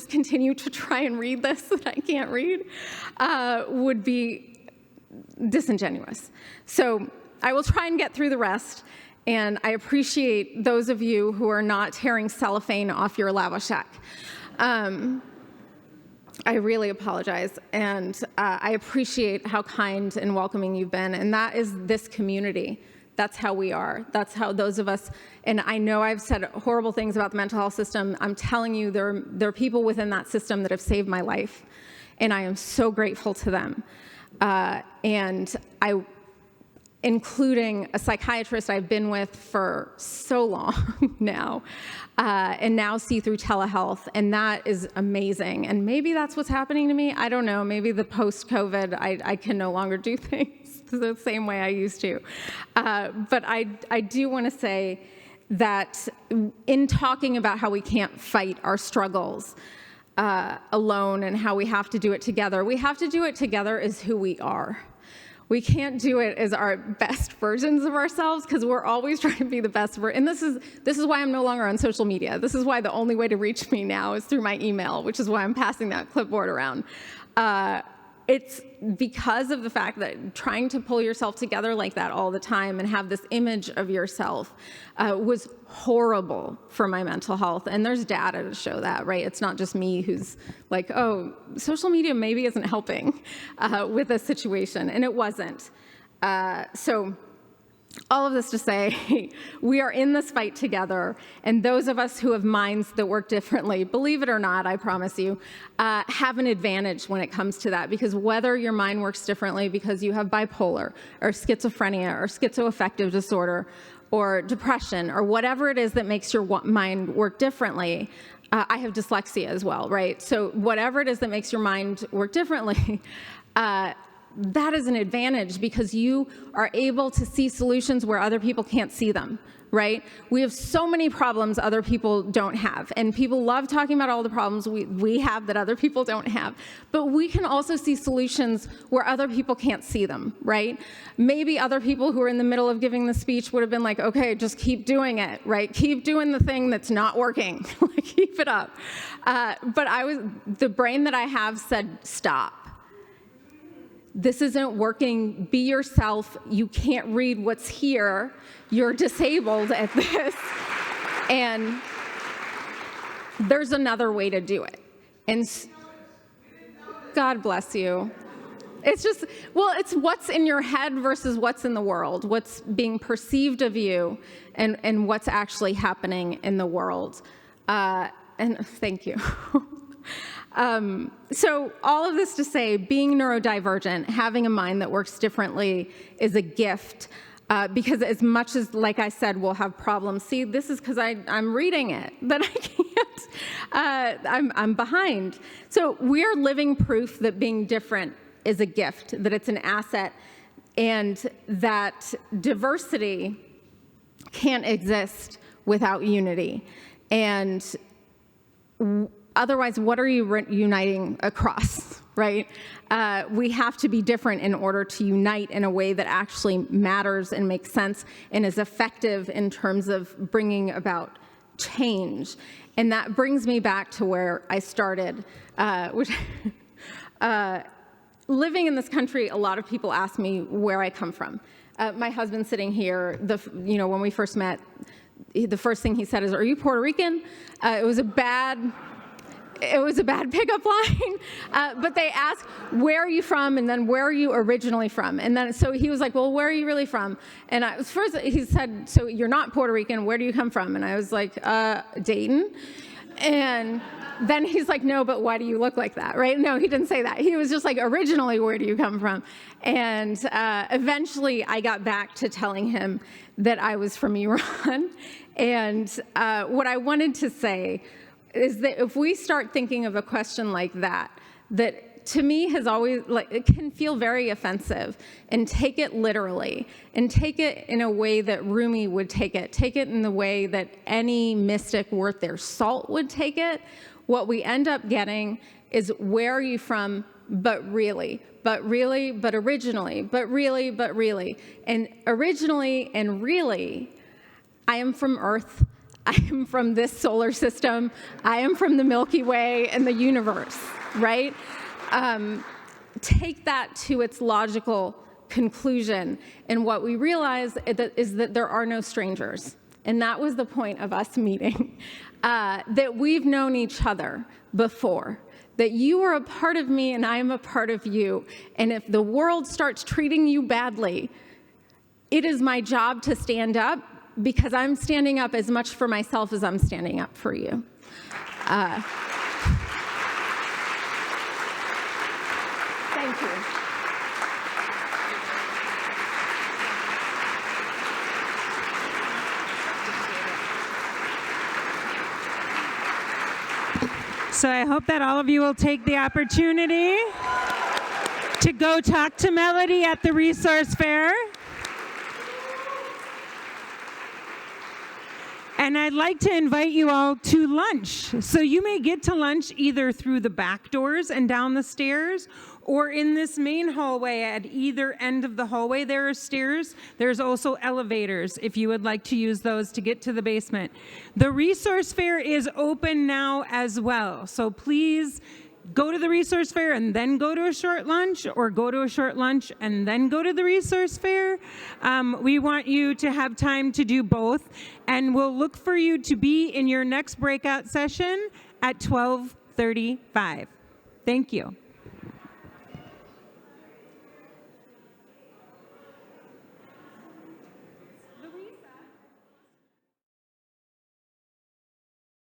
continue to try and read this that I can't read would be disingenuous. So I will try and get through the rest. And I appreciate those of you who are not tearing cellophane off your lavashek. I really apologize. And I appreciate how kind and welcoming you've been. And that is this community. That's how we are. That's how those of us, and I know I've said horrible things about the mental health system. I'm telling you, there are people within that system that have saved my life, and I am so grateful to them. Including a psychiatrist I've been with for so long now, and now see through telehealth, and that is amazing. And maybe that's what's happening to me. I don't know. Maybe the post-COVID, I can no longer do things the same way I used to. But I do want to say that in talking about how we can't fight our struggles alone and how we have to do it together as who we are. We can't do it as our best versions of ourselves, because we're always trying to be the best version. And this is why I'm no longer on social media. This is why the only way to reach me now is through my email, which is why I'm passing that clipboard around. It's because of the fact that trying to pull yourself together like that all the time and have this image of yourself was horrible for my mental health. And there's data to show that, right? It's not just me who's like, oh, social media maybe isn't helping with this situation. And it wasn't. So all of this to say, we are in this fight together, and those of us who have minds that work differently, believe it or not, I promise you, have an advantage when it comes to that, because whether your mind works differently because you have bipolar or schizophrenia or schizoaffective disorder or depression or whatever it is that makes your mind work differently, I have dyslexia as well, right? So whatever it is that makes your mind work differently, that is an advantage, because you are able to see solutions where other people can't see them, right? We have so many problems other people don't have, and people love talking about all the problems we have that other people don't have. But we can also see solutions where other people can't see them, right? Maybe other people who are in the middle of giving the speech would have been like, okay, just keep doing it, right? Keep doing the thing that's not working. Keep it up. But the brain that I have said, stop. This isn't working. Be yourself. You can't read what's here. You're disabled at this. And there's another way to do it. And God bless you. It's just, well, it's what's in your head versus what's in the world, what's being perceived of you, and what's actually happening in the world. And thank you. So all of this to say, being neurodivergent, having a mind that works differently is a gift, because as much as, like I said, we'll have problems. See, this is because I'm reading it, that I'm behind. So we're living proof that being different is a gift, that it's an asset, and that diversity can't exist without unity. And otherwise, what are you uniting across, right? We have to be different in order to unite in a way that actually matters and makes sense and is effective in terms of bringing about change. And that brings me back to where I started, which living in this country, a lot of people ask me where I come from. My husband sitting here, when we first met, the first thing he said is, "Are you Puerto Rican?" It was a bad pickup line, but they asked, "Where are you from?" and then, "Where are you originally from?" And then, so he was like, "Well, where are you really from?" And first he said, "So you're not Puerto Rican, where do you come from?" And I was like, Dayton. And then he's like, "No, but why do you look like that?" Right? No, he didn't say that. He was just like, "Originally, where do you come from?" And eventually I got back to telling him that I was from Iran. And what I wanted to say is that if we start thinking of a question like that, that to me has always, it can feel very offensive, and take it literally, and take it in a way that Rumi would take it in the way that any mystic worth their salt would take it, what we end up getting is, where are you from, but really, but originally, but really. And originally and really, I am from Earth. I am from this solar system. I am from the Milky Way and the universe, right? Take that to its logical conclusion. And what we realize is that there are no strangers. And that was the point of us meeting, that we've known each other before, that you are a part of me and I am a part of you. And if the world starts treating you badly, it is my job to stand up, because I'm standing up as much for myself as I'm standing up for you. Thank you. So I hope that all of you will take the opportunity to go talk to Melody at the resource fair. And I'd like to invite you all to lunch. So you may get to lunch either through the back doors and down the stairs, or in this main hallway. At either end of the hallway there are stairs. There's also elevators if you would like to use those to get to the basement. The resource fair is open now as well. So please go to the resource fair and then go to a short lunch, or go to a short lunch and then go to the resource fair. We want you to have time to do both, and we'll look for you to be in your next breakout session at 12:35. Thank you.